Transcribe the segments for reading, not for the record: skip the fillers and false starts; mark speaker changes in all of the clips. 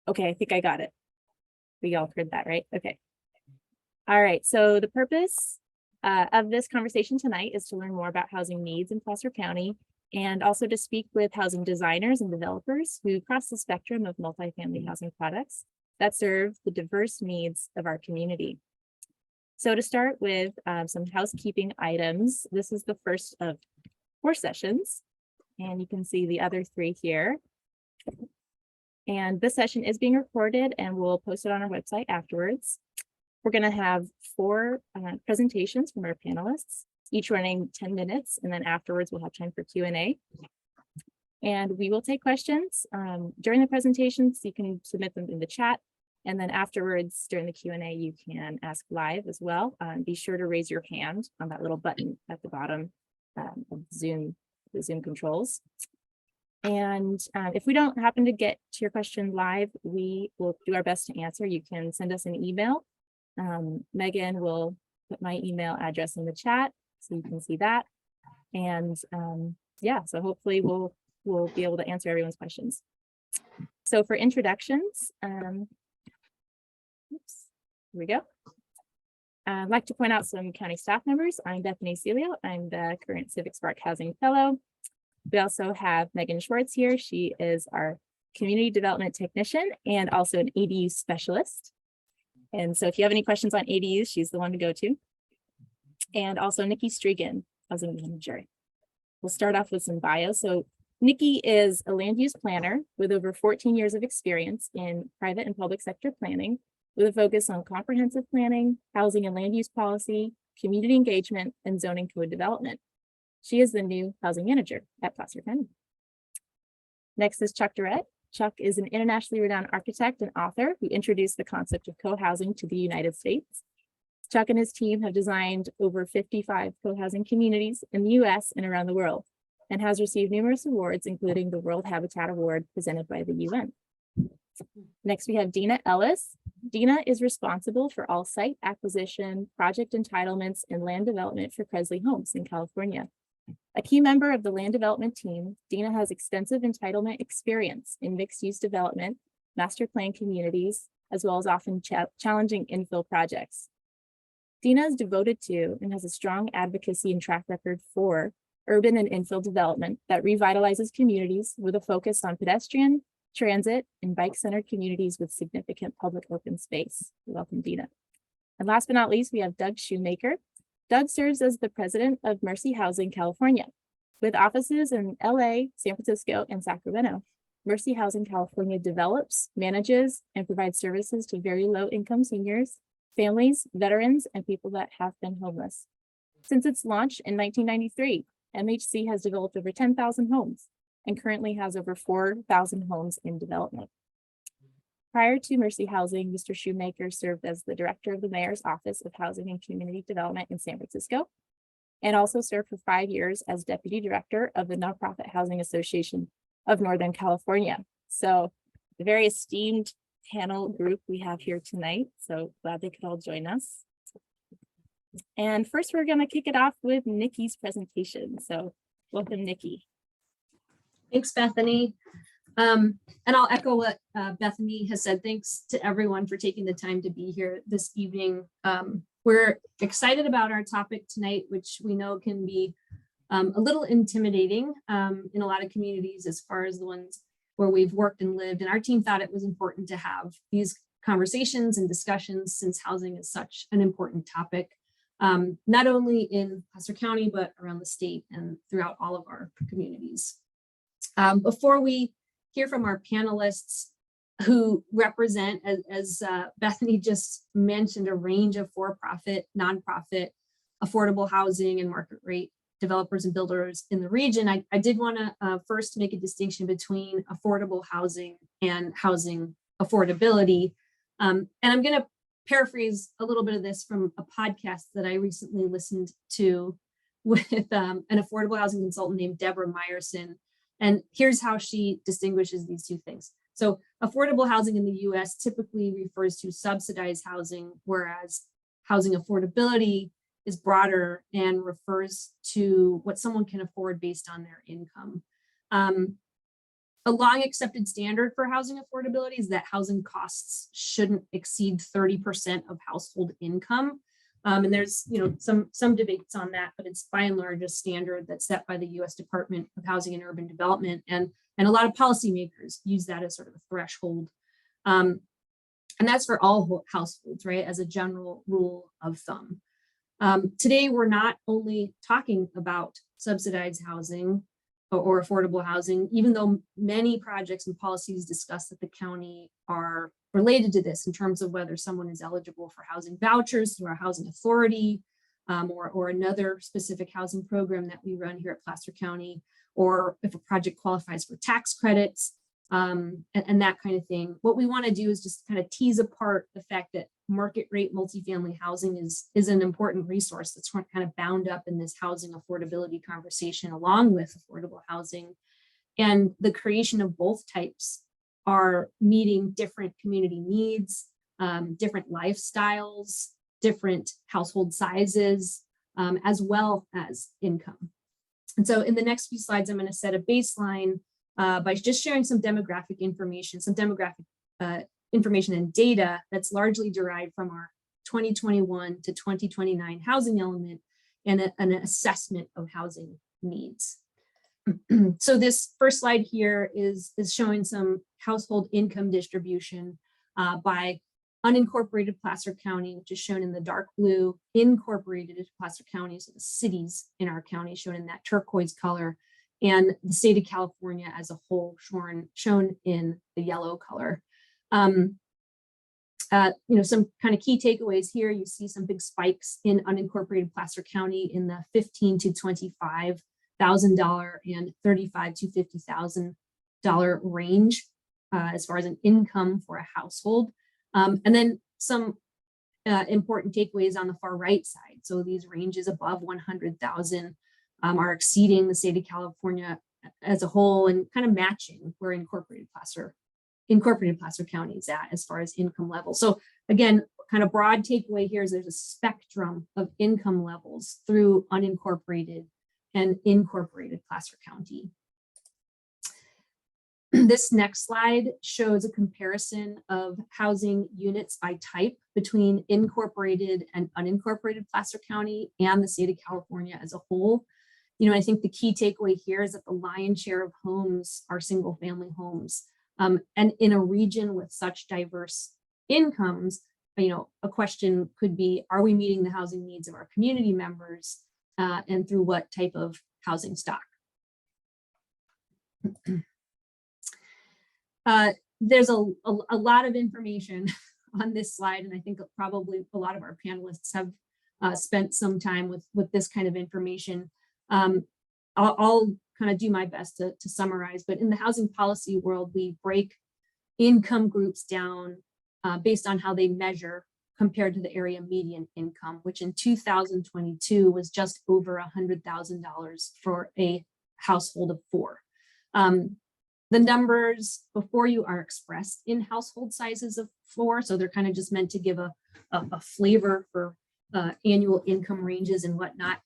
Speaker 1: Okay, I think I got it. We all heard that, right? Okay. All right, so the purpose of this conversation tonight is to learn more about housing needs in Placer County and also to speak with housing designers and developers who cross the spectrum of multifamily housing products that serve the diverse needs of our community. So to start with some housekeeping items, this is the first of 4 sessions, and you can see the other 3 here. And this session is being recorded and we'll post it on our website afterwards. We're going to have 4 presentations from our panelists, each running 10 minutes, and then afterwards we'll have time for Q&A. And we will take questions during the presentations. You can submit them in the chat, and then afterwards during the Q&A you can ask live as well. Be sure to raise your hand on that little button at the bottom of Zoom, the Zoom controls. And if we don't happen to get to your question live, we will do our best to answer. You can send us an email. Megan will put my email address in the chat so you can see that. And yeah, so hopefully we'll be able to answer everyone's questions. So for introductions, here we go. I'd like to point out some county staff members. I'm Bethany Celio. I'm the current Civic Spark Housing Fellow. We also have Megan Schwartz here. She is our community development technician and also an ADU specialist. And so if you have any questions on ADUs, she's the one to go to. And also Nikki Streegan, housing manager. We'll start off with some bios. So Nikki is a land use planner with over 14 years of experience in private and public sector planning with a focus on comprehensive planning, housing and land use policy, community engagement, and zoning code development. She is the new housing manager at Placer County. Next is Chuck Durrett. Chuck is an internationally renowned architect and author who introduced the concept of co-housing to the United States. Chuck and his team have designed over 55 co-housing communities in the US and around the world, and has received numerous awards, including the World Habitat Award presented by the UN. Next, we have Deana Ellis. Deana is responsible for all site acquisition, project entitlements, and land development for Cresleigh Homes in California. A key member of the land development team, Deana has extensive entitlement experience in mixed-use development, master plan communities, as well as often challenging infill projects. Deana is devoted to and has a strong advocacy and track record for urban and infill development that revitalizes communities with a focus on pedestrian, transit, and bike-centered communities with significant public open space. Welcome, Deana. And last but not least, we have Doug Shoemaker. Doug serves as the president of Mercy Housing California, with offices in LA, San Francisco, and Sacramento. Mercy Housing California develops, manages, and provides services to very low-income seniors, families, veterans, and people that have been homeless. Since its launch in 1993, MHC has developed over 10,000 homes and currently has over 4,000 homes in development. Prior to Mercy Housing, Mr. Shoemaker served as the director of the Mayor's Office of Housing and Community Development in San Francisco, and also served for 5 years as deputy director of the Nonprofit Housing Association of Northern California. So a very esteemed panel group we have here tonight. So glad they could all join us. And first, we're going to kick it off with Nikki's presentation. So welcome, Nikki.
Speaker 2: Thanks, Bethany. And I'll echo what Bethany has said. Thanks to everyone for taking the time to be here this evening. We're excited about our topic tonight, which we know can be a little intimidating in a lot of communities as far as the ones where we've worked and lived. And our team thought it was important to have these conversations and discussions since housing is such an important topic, not only in Placer County, but around the state and throughout all of our communities. Before we hear from our panelists who represent, as Bethany just mentioned, a range of for-profit, nonprofit, affordable housing and market rate developers and builders in the region, I did want to first make a distinction between affordable housing and housing affordability. And I'm going to paraphrase a little bit of this from a podcast that I recently listened to with an affordable housing consultant named Deborah Meyerson. And here's how she distinguishes these two things. So affordable housing in the US typically refers to subsidized housing, whereas housing affordability is broader and refers to what someone can afford based on their income. A long accepted standard for housing affordability is that housing costs shouldn't exceed 30% of household income. And there's, some debates on that, but it's by and large a standard that's set by the U.S. Department of Housing and Urban Development. And a lot of policymakers use that as sort of a threshold. And that's for all households, right, as a general rule of thumb. Today, we're not only talking about subsidized housing or affordable housing, even though many projects and policies discuss that the county are related to this in terms of whether someone is eligible for housing vouchers through our housing authority, or another specific housing program that we run here at Placer County, or if a project qualifies for tax credits, and that kind of thing. What we want to do is just kind of tease apart the fact that market rate multifamily housing is an important resource that's kind of bound up in this housing affordability conversation along with affordable housing. And the creation of both types are meeting different community needs, different lifestyles, different household sizes, as well as income. And so in the next few slides, I'm going to set a baseline by just sharing some demographic information, information and data that's largely derived from our 2021 to 2029 housing element and an assessment of housing needs. So this first slide here is showing some household income distribution by unincorporated Placer County, which is shown in the dark blue, incorporated Placer County, so the cities in our county shown in that turquoise color, and the state of California as a whole shown in the yellow color. Some kind of key takeaways here. You see some big spikes in unincorporated Placer County in the $15,000 to $25,000 and $35,000 to $50,000 range as far as an income for a household. And then some important takeaways on the far right side. So these ranges above 100,000 are exceeding the state of California as a whole and kind of matching where incorporated Placer County is at as far as income levels. So again, kind of broad takeaway here is there's a spectrum of income levels through unincorporated and incorporated Placer County. This next slide shows a comparison of housing units by type between incorporated and unincorporated Placer County and the state of California as a whole. I think the key takeaway here is that the lion's share of homes are single family homes. And in a region with such diverse incomes, a question could be, are we meeting the housing needs of our community members and through what type of housing stock? There's a lot of information on this slide, and I think probably a lot of our panelists have spent some time with this kind of information. I'll kind of do my best to summarize, but in the housing policy world, we break income groups down based on how they measure compared to the area median income, which in 2022 was just over $100,000 for a household of four. The numbers before you are expressed in household sizes of four, so they're kind of just meant to give a flavor for annual income ranges and whatnot.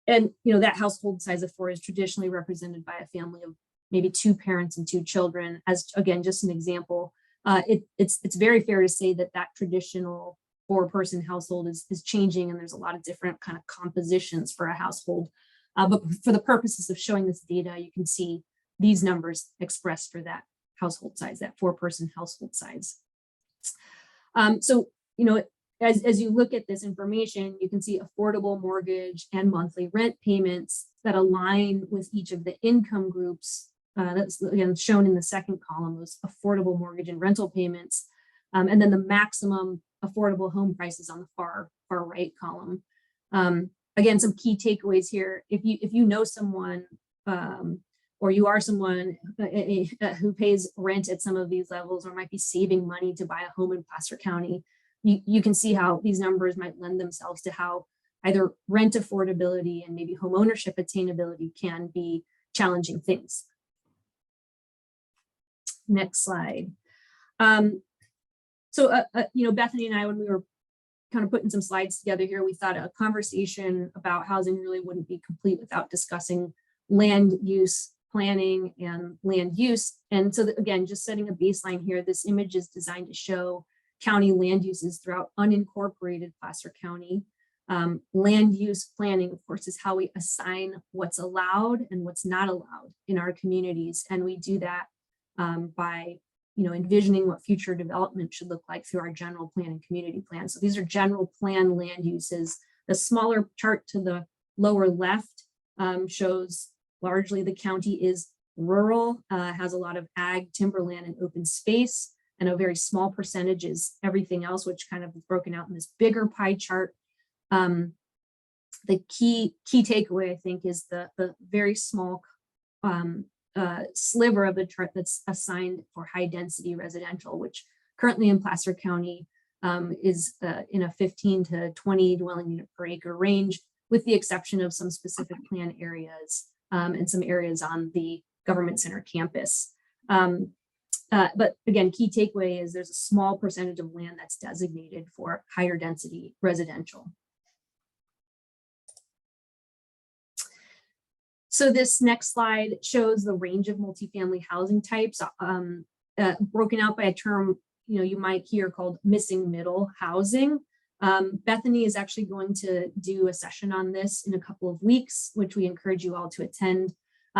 Speaker 2: And that household size of four is traditionally represented by a family of maybe two parents and two children. As again, just an example, it's very fair to say that traditional four-person household is changing, and there's a lot of different kind of compositions for a household. But for the purposes of showing this data, you can see these numbers expressed for that household size, that four-person household size. So as you look at this information, you can see affordable mortgage and monthly rent payments that align with each of the income groups. That's again shown in the second column, those affordable mortgage and rental payments, and then the maximum affordable home prices on the far right column. Again, some key takeaways here. If you know someone or you are someone who pays rent at some of these levels or might be saving money to buy a home in Placer County, you can see how these numbers might lend themselves to how either rent affordability and maybe home ownership attainability can be challenging things. Next slide. So, Bethany and I, when we were kind of putting some slides together here, we thought a conversation about housing really wouldn't be complete without discussing land use planning and land use. And so that, again, just setting a baseline here, this image is designed to show county land uses throughout unincorporated Placer County. Land use planning, of course, is how we assign what's allowed and what's not allowed in our communities. And we do that by envisioning what future development should look like through our general plan and community plan. So these are general plan land uses. The smaller chart to the lower left shows largely the county is rural, has a lot of ag, timberland, and open space, and a very small percentage is everything else, which kind of is broken out in this bigger pie chart. The key takeaway, I think, is the very small sliver of the chart that's assigned for high density residential, which currently in Placer County is in a 15 to 20 dwelling unit per acre range, with the exception of some specific plan areas and some areas on the government center campus. But again, key takeaway is there's a small percentage of land that's designated for higher density residential. So this next slide shows the range of multifamily housing types broken out by a term you might hear called missing middle housing. Bethany is actually going to do a session on this in a couple of weeks, which we encourage you all to attend.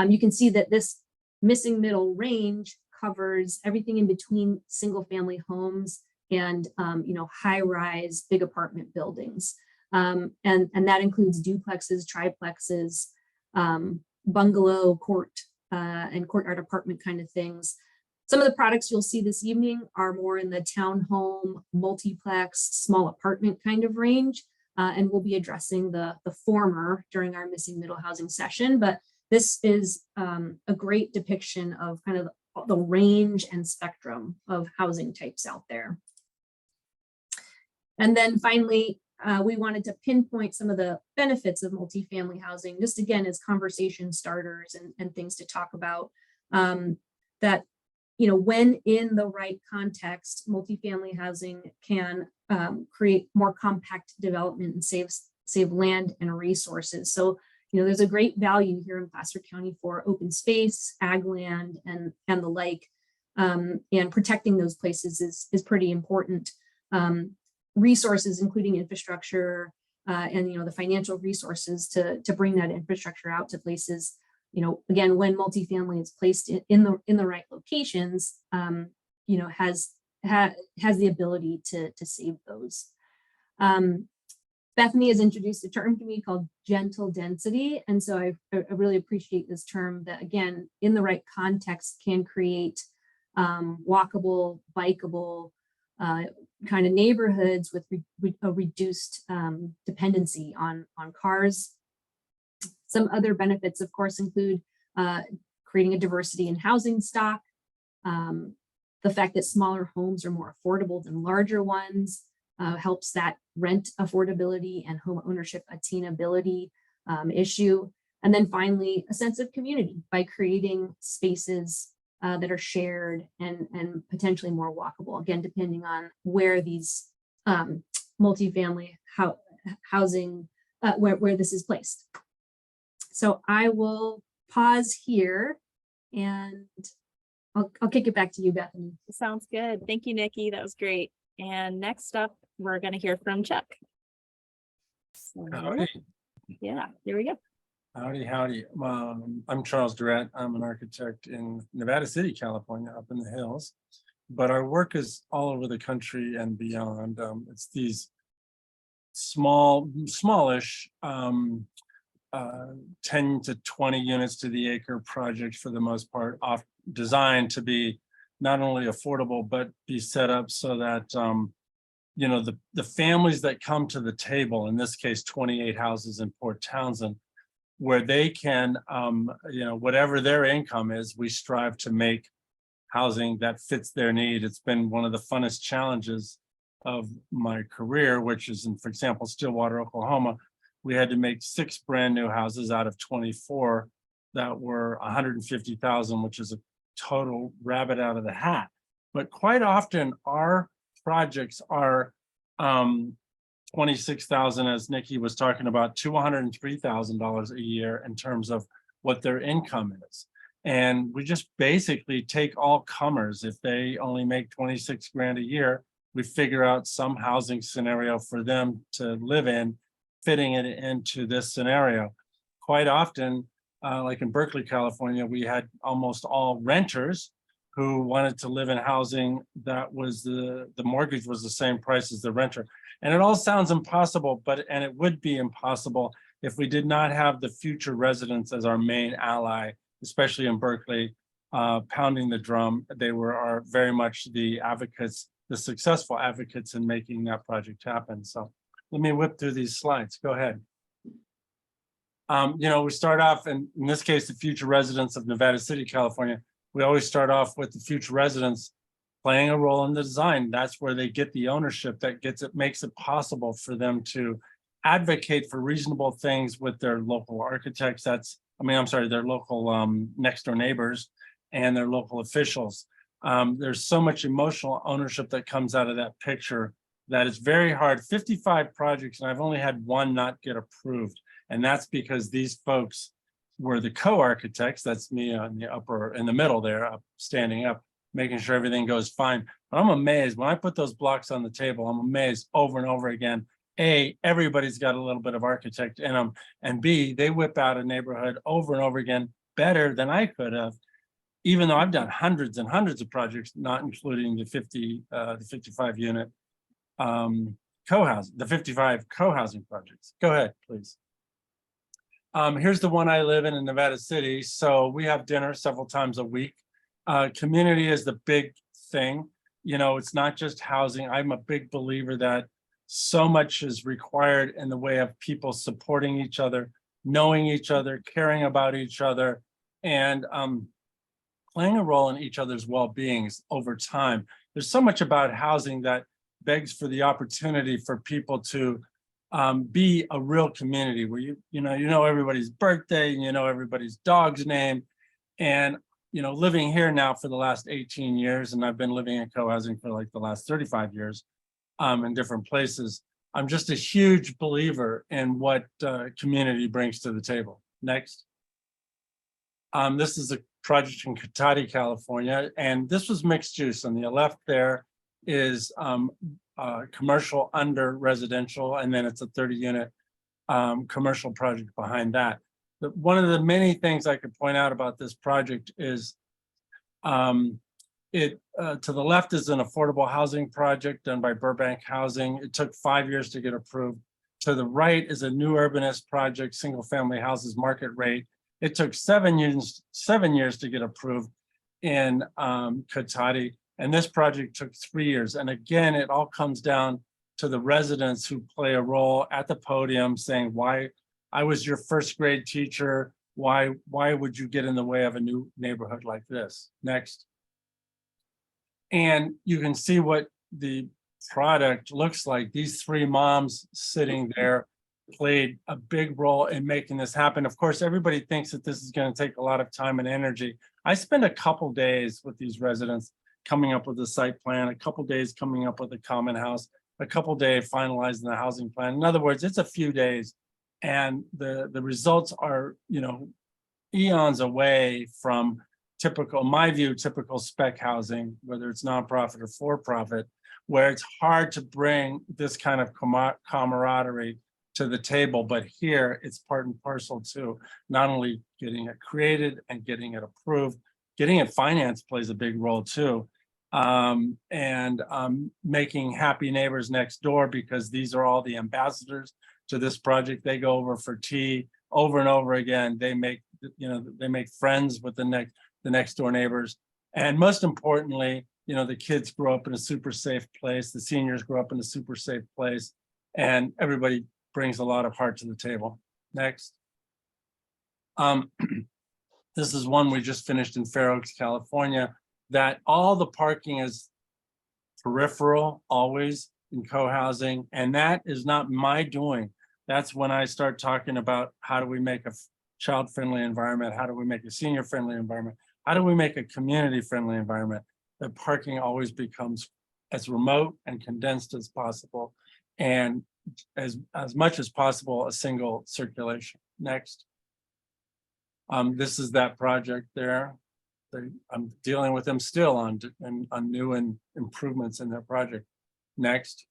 Speaker 2: You can see that this missing middle range covers everything in between single family homes and high-rise big apartment buildings. And that includes duplexes, triplexes, bungalow, court, and courtyard apartment kind of things. Some of the products you'll see this evening are more in the townhome, multiplex, small apartment kind of range, and we'll be addressing the former during our missing middle housing session. But this is a great depiction of kind of the range and spectrum of housing types out there. And then finally, we wanted to pinpoint some of the benefits of multifamily housing, just again as conversation starters and things to talk about. That when in the right context, multifamily housing can create more compact development and save land and resources. So there's a great value here in Placer County for open space, ag land, and the like, and protecting those places is pretty important. Resources, including infrastructure and the financial resources to bring that infrastructure out to places. Again, when multifamily is placed in the right locations, has the ability to save those. Bethany has introduced a term to me called gentle density, and so I really appreciate this term that, again, in the right context, can create walkable, bikeable kind of neighborhoods with a reduced dependency on cars. Some other benefits, of course, include creating a diversity in housing stock, the fact that smaller homes are more affordable than larger ones, helps that rent affordability and home ownership attainability issue. And then finally, a sense of community by creating spaces that are shared and potentially more walkable, again, depending on where these multifamily housing, where this is placed. So I will pause here and I'll kick it back to you, Bethany.
Speaker 1: Sounds good. Thank you, Nikki. That was great. And next up, we're going to hear from Chuck. So,
Speaker 3: Howdy.
Speaker 1: yeah, here we go.
Speaker 3: Howdy. I'm Charles Durrett. I'm an architect in Nevada City, California, up in the hills. But our work is all over the country and beyond. It's these smallish 10 to 20 units to the acre projects, for the most part, designed to be not only affordable, but be set up so that the families that come to the table, in this case 28 houses in Port Townsend, where they can whatever their income is, we strive to make housing that fits their need. It's been one of the funnest challenges of my career, which is in, for example, Stillwater, Oklahoma. We had to make 6 brand new houses out of 24 that were 150,000, which is a total rabbit out of the hat. But quite often our projects are 26,000, as Nikki was talking about, to $103,000 a year in terms of what their income is. And we just basically take all comers. If they only make 26 grand a year, we figure out some housing scenario for them to live in, fitting it into this scenario. Quite often, like in Berkeley, California, we had almost all renters who wanted to live in housing that was the mortgage was the same price as the renter. And it all sounds impossible, and it would be impossible if we did not have the future residents as our main ally, especially in Berkeley, pounding the drum. They were very much the advocates, the successful advocates in making that project happen. So let me whip through these slides. Go ahead. We start off, in this case, the future residents of Nevada City, California. We always start off with the future residents playing a role in the design. That's where they get the ownership that makes it possible for them to advocate for reasonable things with their local architects. Their local next door neighbors and their local officials. There's so much emotional ownership that comes out of that picture that it's very hard. 55 projects, and I've only had one not get approved. And that's because these folks were the co-architects. That's me in the middle there, standing up, making sure everything goes fine. But I'm amazed when I put those blocks on the table, I'm amazed over and over again. A, everybody's got a little bit of architect in them. And B, they whip out a neighborhood over and over again better than I could have, even though I've done hundreds and hundreds of projects, not including the 55 unit co-housing, the 55 co-housing projects. Go ahead, please. Here's the one I live in Nevada City. So we have dinner several times a week. Community is the big thing. It's not just housing. I'm a big believer that so much is required in the way of people supporting each other, knowing each other, caring about each other, and playing a role in each other's well-beings over time. There's so much about housing that begs for the opportunity for people to be a real community where you know everybody's birthday, and you know everybody's dog's name. And living here now for the last 18 years, and I've been living in co-housing for like the last 35 years in different places, I'm just a huge believer in what community brings to the table. Next. This is a project in Cotati, California, and this was mixed use. On the left there is commercial under residential, and then it's a 30-unit commercial project behind that. But one of the many things I could point out about this project is to the left is an affordable housing project done by Burbank Housing. It took 5 years to get approved. To the right is a new urbanist project, single family houses market rate. It took 7 years to get approved in Cotati. And this project took 3 years. And again, it all comes down to the residents who play a role at the podium saying, why I was your first grade teacher. Why would you get in the way of a new neighborhood like this? Next. And you can see what the product looks like. These three moms sitting there played a big role in making this happen. Of course, everybody thinks that this is going to take a lot of time and energy. I spent a couple days with these residents coming up with a site plan, a couple days coming up with a common house, a couple days finalizing the housing plan. In other words, it's a few days, and the results are, eons away from typical, in my view, typical spec housing, whether it's nonprofit or for-profit, where it's hard to bring this kind of camaraderie to the table. But here it's part and parcel to not only getting it created and getting it approved, getting it financed plays a big role too. Making happy neighbors next door, because these are all the ambassadors to this project. They go over for tea over and over again. They make, they make friends with the next door neighbors. And most importantly, the kids grow up in a super safe place. The seniors grow up in a super safe place, and everybody brings a lot of heart to the table. Next. This is one we just finished in Fair Oaks, California, that all the parking is peripheral always in co-housing. And that is not my doing. That's when I start talking about how do we make a child-friendly environment? How do we make a senior-friendly environment? How do we make a community-friendly environment? The parking always becomes as remote and condensed as possible, and as much as possible, a single circulation. Next. This is that project there. I'm dealing with them still on new and improvements in their project. Next.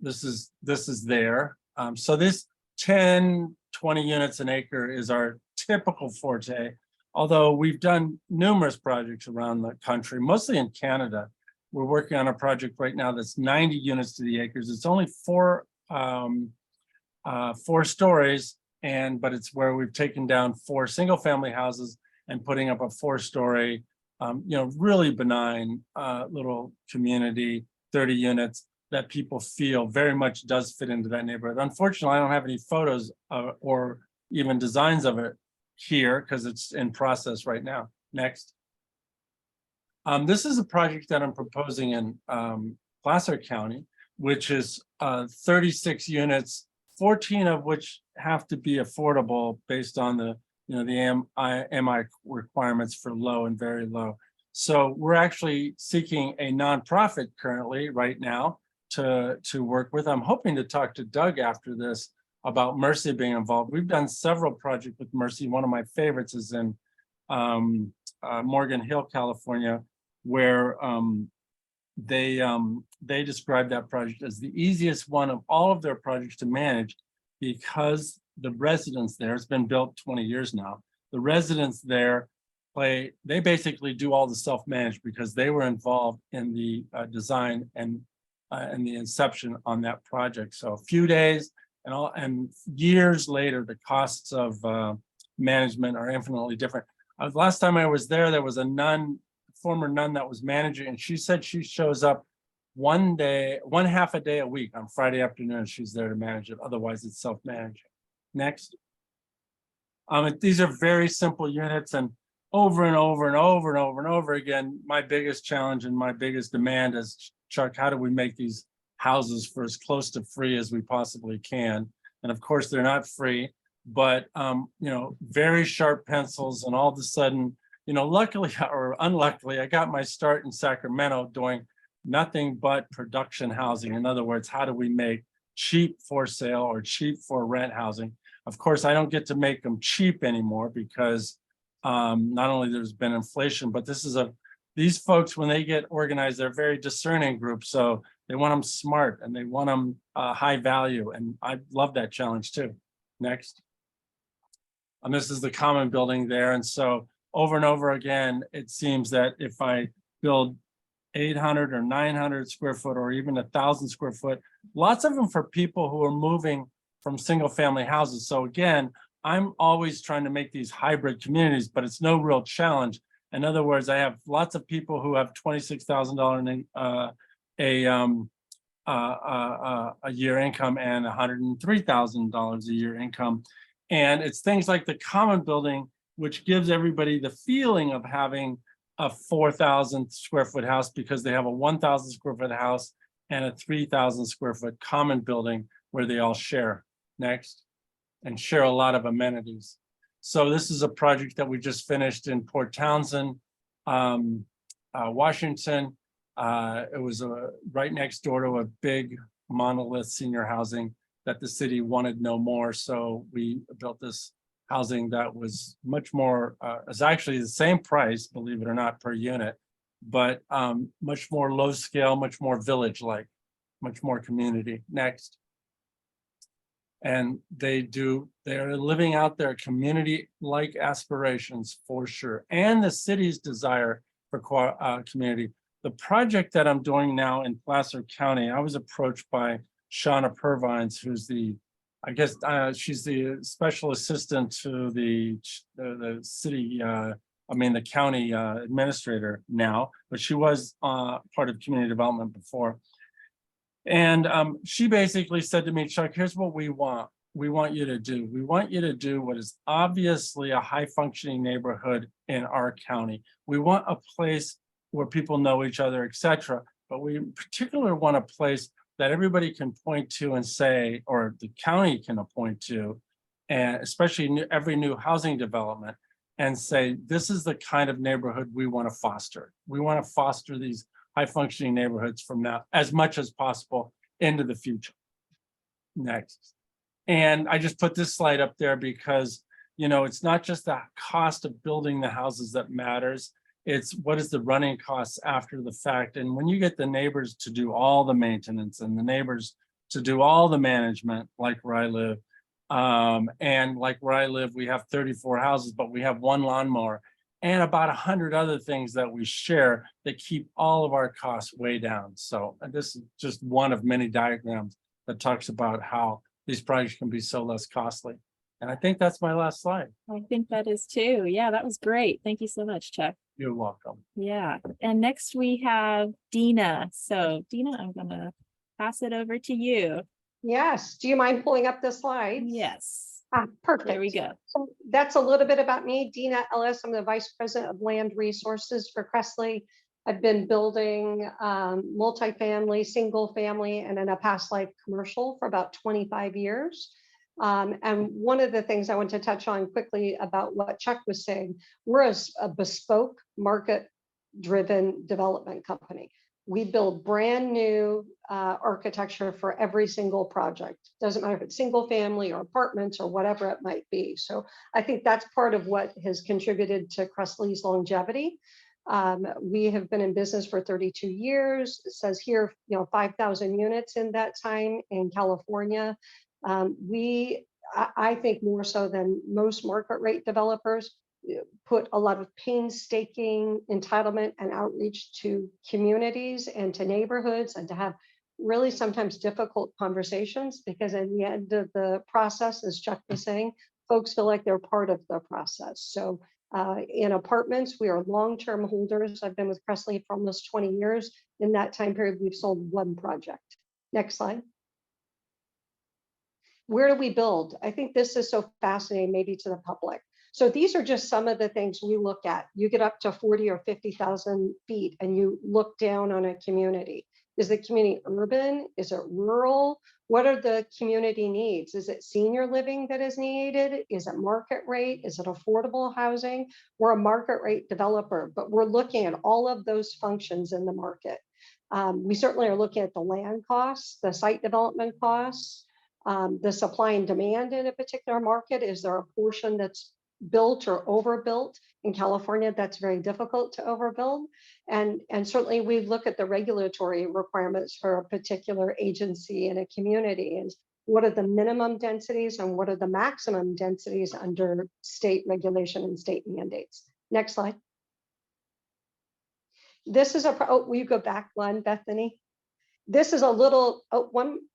Speaker 3: This is there. So this 10, 20 units an acre is our typical forte. Although we've done numerous projects around the country, mostly in Canada. We're working on a project right now that's 90 units to the acres. It's only four stories, but it's where we've taken down 4 single-family houses and putting up a 4-story, really benign little community, 30 units that people feel very much does fit into that neighborhood. Unfortunately, I don't have any photos or even designs of it here because it's in process right now. Next. This is a project that I'm proposing in Placer County, which is 36 units, 14 of which have to be affordable based on the MI requirements for low and very low. So we're actually seeking a nonprofit currently right now to work with. I'm hoping to talk to Doug after this about Mercy being involved. We've done several projects with Mercy. One of my favorites is in Morgan Hill, California, where they describe that project as the easiest one of all of their projects to manage because the residents there, it's been built 20 years now. The residents there they basically do all the self-managed because they were involved in the design and the inception on that project. So a few days and years later, the costs of management are infinitely different. Last time I was there was a former nun that was managing, and she said she shows up one half a day a week on Friday afternoon. She's there to manage it. Otherwise, it's self-managing. Next. These are very simple units, and over and over and over and over and over again, my biggest challenge and my biggest demand is, Chuck, how do we make these houses for as close to free as we possibly can? And of course, they're not free, but very sharp pencils, and all of a sudden, luckily or unluckily, I got my start in Sacramento doing nothing but production housing. In other words, how do we make cheap for sale or cheap for rent housing? Of course, I don't get to make them cheap anymore because not only there's been inflation, but these folks, when they get organized, they're a very discerning group. So they want them smart and they want them high value. And I love that challenge too. Next. And this is the common building there. And so over and over again, it seems that if I build 800 or 900 square foot or even 1,000 square foot, lots of them for people who are moving from single family houses. So again, I'm always trying to make these hybrid communities, but it's no real challenge. In other words, I have lots of people who have $26,000 a year income and $103,000 a year income. And it's things like the common building, which gives everybody the feeling of having a 4,000 square foot house because they have a 1,000 square foot house and a 3,000 square foot common building where they all share. Next. And share a lot of amenities. So this is a project that we just finished in Port Townsend, Washington. It was right next door to a big monolith senior housing that the city wanted no more. So we built this housing that was much more, is actually the same price, believe it or not, per unit, but much more low scale, much more village-like, much more community. Next. And they're living out their community-like aspirations for sure, and the city's desire for community. The project that I'm doing now in Placer County, I was approached by Shauna Purvines, who's she's the special assistant to the city, the county administrator now, but she was part of community development before. And she basically said to me, Chuck, here's what we want. We want you to do. We want you to do what is obviously a high functioning neighborhood in our county. We want a place where people know each other, etc. But we in particular want a place that everybody can point to and say, or the county can point to, and especially every new housing development, and say, this is the kind of neighborhood we want to foster. We want to foster these high functioning neighborhoods from now as much as possible into the future. Next. And I just put this slide up there because it's not just the cost of building the houses that matters. It's what is the running costs after the fact. And when you get the neighbors to do all the maintenance and the neighbors to do all the management, like where I live, and like where I live, we have 34 houses, but we have one lawnmower and about 100 other things that we share that keep all of our costs way down. So this is just one of many diagrams that talks about how these projects can be so less costly. And I think that's my last slide.
Speaker 1: I think that is too. Yeah, that was great. Thank you so much, Chuck.
Speaker 3: You're welcome.
Speaker 1: Yeah, and next we have Deana. So Deana, I'm gonna pass it over to you.
Speaker 4: Yes. Do you mind pulling up the slides?
Speaker 1: Yes,
Speaker 4: Perfect.
Speaker 1: there we go.
Speaker 4: So that's a little bit about me, Deana Ellis. I'm the Vice President of Land Resources for Cresleigh. I've been building multifamily, single family, and in a past life commercial for about 25 years. And one of the things I want to touch on quickly about what Chuck was saying, we're a bespoke market-driven development company. We build brand new architecture for every single project. Doesn't matter if it's single family or apartments or whatever it might be. So I think that's part of what has contributed to Cresleigh's longevity. We have been in business for 32 years. It says here, 5,000 units in that time in California. I think more so than most market rate developers, put a lot of painstaking entitlement and outreach to communities and to neighborhoods, and to have really sometimes difficult conversations, because at the end of the process, as Chuck was saying, folks feel like they're part of the process. So in apartments, we are long-term holders. I've been with Cresleigh for almost 20 years. In that time period, we've sold one project. Next slide. Where do we build? I think this is so fascinating, maybe to the public. So these are just some of the things we look at. You get up to 40 or 50,000 feet and you look down on a community. Is the community urban? Is it rural? What are the community needs? Is it senior living that is needed? Is it market rate? Is it affordable housing? We're a market rate developer, but we're looking at all of those functions in the market. We certainly are looking at the land costs, the site development costs, the supply and demand in a particular market. Is there a portion that's built or overbuilt? In California, that's very difficult to overbuild. And certainly we look at the regulatory requirements for a particular agency in a community, and what are the minimum densities and what are the maximum densities under state regulation and state mandates. Next slide. This is will you go back one, Bethany? This is a little,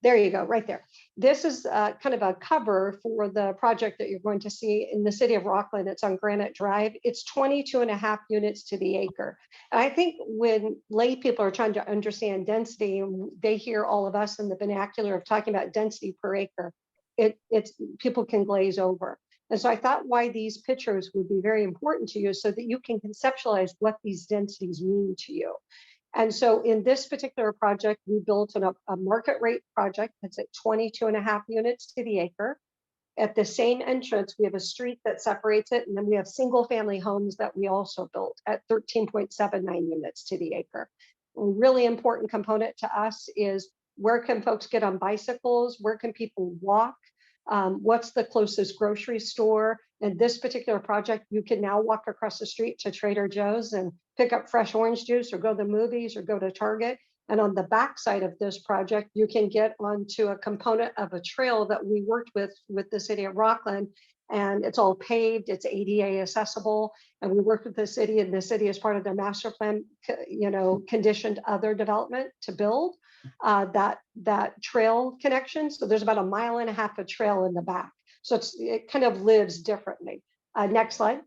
Speaker 4: there you go, right there. This is kind of a cover for the project that you're going to see in the city of Rockland. It's on Granite Drive. It's 22.5 units to the acre. And I think when lay people are trying to understand density, they hear all of us in the vernacular of talking about density per acre. It's people can glaze over. And so I thought why these pictures would be very important to you, so that you can conceptualize what these densities mean to you. And so in this particular project, we built a market rate project that's at 22.5 units to the acre. At the same entrance, we have a street that separates it. And then we have single family homes that we also built at 13.79 units to the acre. A really important component to us is, where can folks get on bicycles? Where can people walk? What's the closest grocery store? In this particular project, you can now walk across the street to Trader Joe's and pick up fresh orange juice, or go to the movies, or go to Target. And on the back side of this project, you can get onto a component of a trail that we worked with the city of Rockland. And it's all paved, it's ADA accessible. And we worked with the city, and the city, as part of their master plan, conditioned other development to build that trail connection. So there's about 1.5 miles of trail in the back. So it kind of lives differently. Next slide.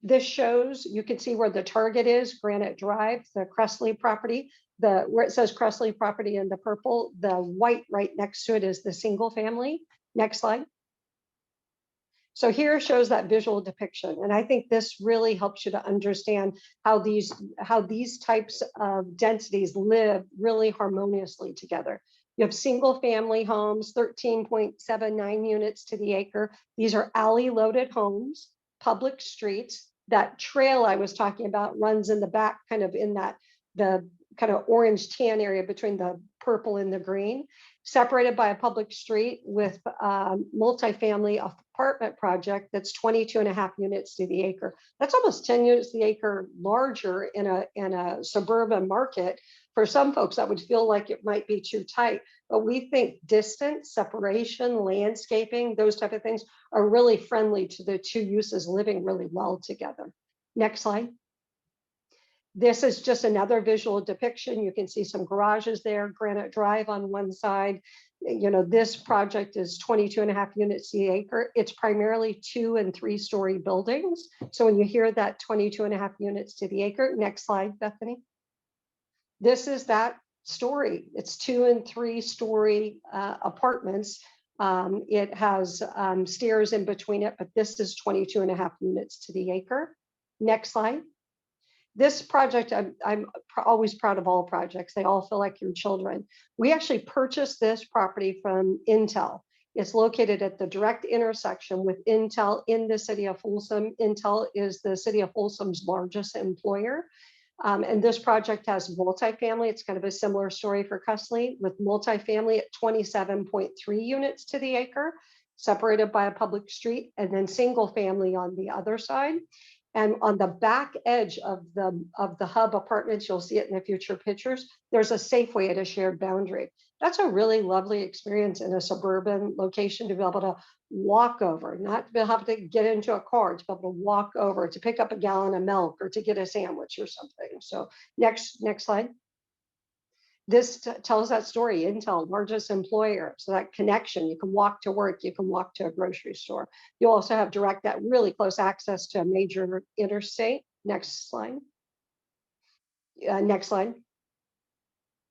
Speaker 4: This shows, you can see where the target is, Granite Drive, the Cresleigh property. Where it says Cresleigh property in the purple, the white right next to it is the single family. Next slide. So here shows that visual depiction. And I think this really helps you to understand how these types of densities live really harmoniously together. You have single family homes, 13.79 units to the acre. These are alley loaded homes, public streets. That trail I was talking about runs in the back, kind of in the kind of orange tan area between the purple and the green, separated by a public street with multifamily apartment project that's 22.5 units to the acre. That's almost 10 units to the acre larger in a suburban market. For some folks, that would feel like it might be too tight, but we think distance, separation, landscaping, those type of things are really friendly to the two uses living really well together. Next slide. This is just another visual depiction. You can see some garages there, Granite Drive on one side. You know, this project is 22.5 units to the acre. It's primarily 2- and 3-story buildings. So when you hear that 22.5 units to the acre, next slide, Bethany. This is that story. It's 2- and 3-story apartments. It has stairs in between it, but this is 22.5 units to the acre. Next slide. This project, I'm always proud of all projects. They all feel like your children. We actually purchased this property from Intel. It's located at the direct intersection with Intel in the city of Folsom. Intel is the city of Folsom's largest employer. And this project has multifamily. It's kind of a similar story for Cresleigh, with multifamily at 27.3 units to the acre, separated by a public street, and then single family on the other side. And on the back edge of the hub apartments, you'll see it in the future pictures, there's a Safeway at a shared boundary. That's a really lovely experience in a suburban location, to be able to walk over, not to have to get into a car, to be able to walk over to pick up a gallon of milk or to get a sandwich or something. So next slide. This tells that story. Intel, largest employer. So that connection, you can walk to work, you can walk to a grocery store. You also have direct, that really close access to a major interstate. Next slide. Next slide.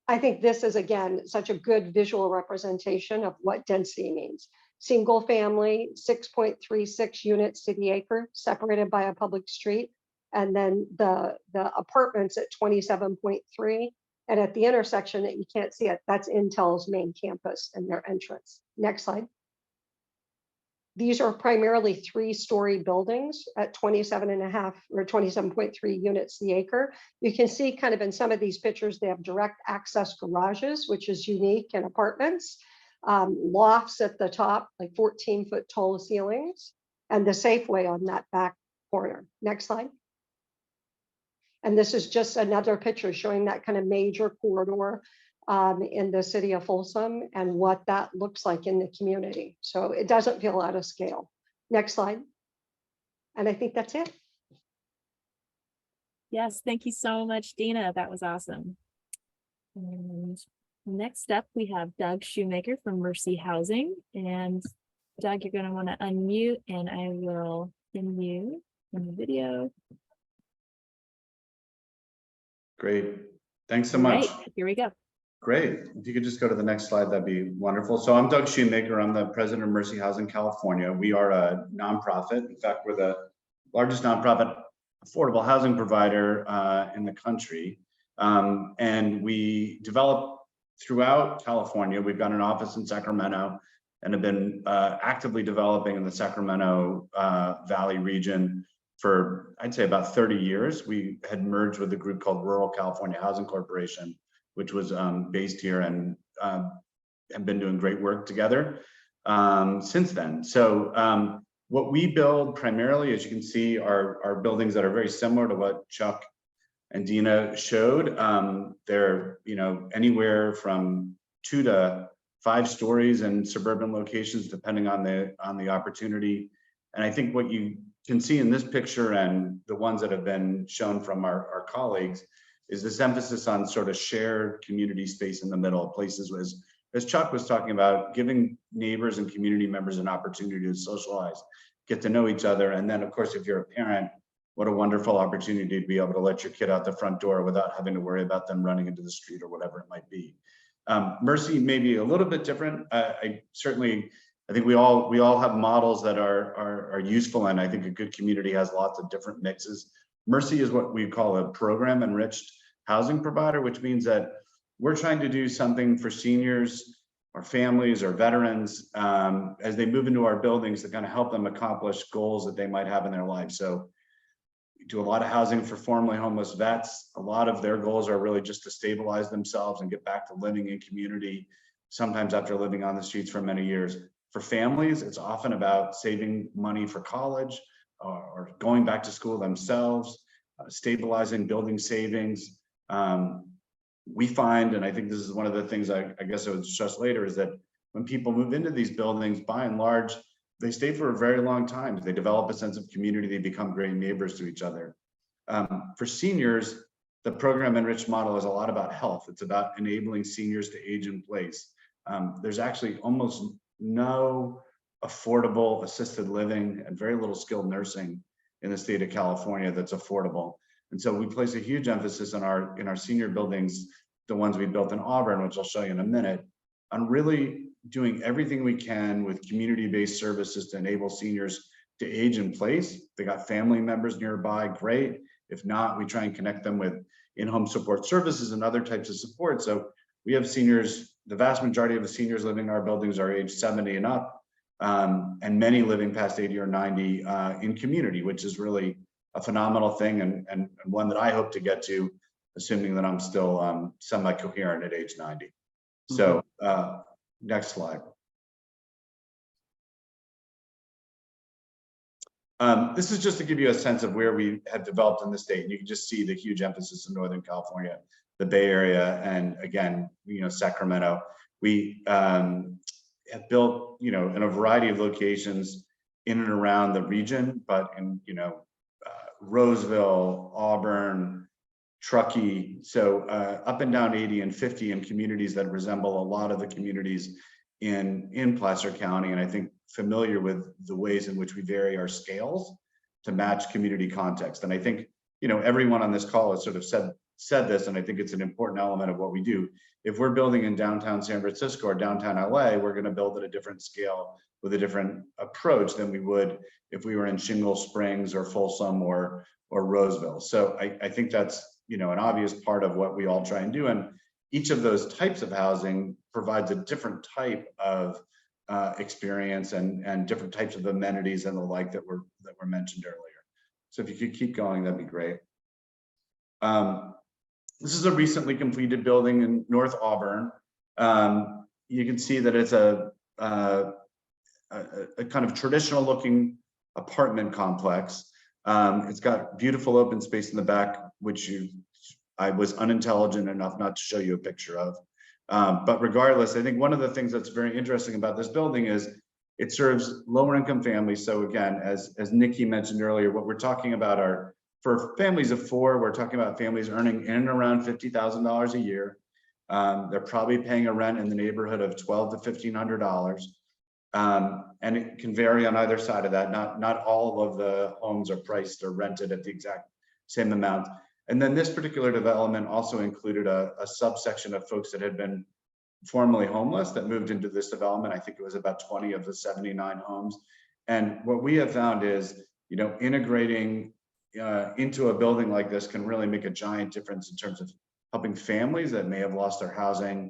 Speaker 4: I think this is, again, such a good visual representation of what density means. Single family, 6.36 units to the acre, separated by a public street. And then the apartments at 27.3. And at the intersection that you can't see it, that's Intel's main campus and their entrance. Next slide. These are primarily 3-story buildings at 27.5 or 27.3 units the acre. You can see kind of in some of these pictures, they have direct access garages, which is unique in apartments. Lofts at the top, like 14-foot tall ceilings, and the Safeway on that back corner. Next slide. And this is just another picture showing that kind of major corridor in the city of Folsom and what that looks like in the community. So it doesn't feel out of scale. Next slide. And I think that's it.
Speaker 1: Yes, thank you so much, Deana. That was awesome. And next up, we have Doug Shoemaker from Mercy Housing. And Doug, you're going to want to unmute, and I will send you in the video.
Speaker 5: Great. Thanks so much.
Speaker 1: Right, here we go.
Speaker 5: Great. If you could just go to the next slide, that'd be wonderful. So I'm Doug Shoemaker. I'm the president of Mercy Housing California. We are a nonprofit. In fact, we're the largest nonprofit affordable housing provider in the country. And we develop throughout California. We've got an office in Sacramento and have been actively developing in the Sacramento Valley region for, I'd say, about 30 years. We had merged with a group called Rural California Housing Corporation, which was based here, and have been doing great work together since then. So what we build primarily, as you can see, are buildings that are very similar to what Chuck and Deana showed. They're, you know, anywhere from 2 to 5 stories in suburban locations, depending on the opportunity. And I think what you can see in this picture and the ones that have been shown from our colleagues is this emphasis on sort of shared community space in the middle, places as Chuck was talking about, giving neighbors and community members an opportunity to socialize, get to know each other. And then, of course, if you're a parent, what a wonderful opportunity to be able to let your kid out the front door without having to worry about them running into the street or whatever it might be. Mercy may be a little bit different. I think we all have models that are useful, and I think a good community has lots of different mixes. Mercy is what we call a program enriched housing provider, which means that we're trying to do something for seniors or families or veterans as they move into our buildings to kind of help them accomplish goals that they might have in their life. So we do a lot of housing for formerly homeless vets. A lot of their goals are really just to stabilize themselves and get back to living in community, sometimes after living on the streets for many years. For families, it's often about saving money for college or going back to school themselves, stabilizing, building savings. We find, and I think this is one of the things I guess I would stress later, is that when people move into these buildings, by and large, they stay for a very long time. They develop a sense of community, they become great neighbors to each other. For seniors, the program enriched model is a lot about health. It's about enabling seniors to age in place. There's actually almost no affordable assisted living and very little skilled nursing in the state of California that's affordable. And so we place a huge emphasis in our senior buildings, the ones we built in Auburn, which I'll show you in a minute, on really doing everything we can with community-based services to enable seniors to age in place. They got family members nearby, great. If not, we try and connect them with in-home support services and other types of support. So we have seniors, the vast majority of the seniors living in our buildings are age 70 and up, and many living past 80 or 90 in community, which is really a phenomenal thing, and one that I hope to get to, assuming that I'm still semi-coherent at age 90. So next slide. This is just to give you a sense of where we have developed in the state. You can just see the huge emphasis in Northern California, the Bay Area, and again, Sacramento. We have built, in a variety of locations in and around the region, but in, Roseville, Auburn, Truckee, so up and down 80 and 50 in communities that resemble a lot of the communities in Placer County, and I think familiar with the ways in which we vary our scales to match community context. And I think, everyone on this call has sort of said this, and I think it's an important element of what we do. If we're building in downtown San Francisco or downtown LA, we're going to build at a different scale with a different approach than we would if we were in Shingle Springs or Folsom or Roseville. So I think that's, an obvious part of what we all try and do. And each of those types of housing provides a different type of experience and different types of amenities and the like that were mentioned earlier. So if you could keep going, that'd be great. This is a recently completed building in North Auburn. You can see that it's a kind of traditional looking apartment complex. It's got beautiful open space in the back, which I was unintelligent enough not to show you a picture of. But regardless, I think one of the things that's very interesting about this building is it serves lower income families. So again, as Nikki mentioned earlier, what we're talking about are, for families of four, we're talking about families earning in and around $50,000 a year. They're probably paying a rent in the neighborhood of $1,200 to $1,500. And it can vary on either side of that. Not all of the homes are priced or rented at the exact same amount. And then this particular development also included a subsection of folks that had been formerly homeless that moved into this development. I think it was about 20 of the 79 homes. And what we have found is, integrating into a building like this can really make a giant difference in terms of helping families that may have lost their housing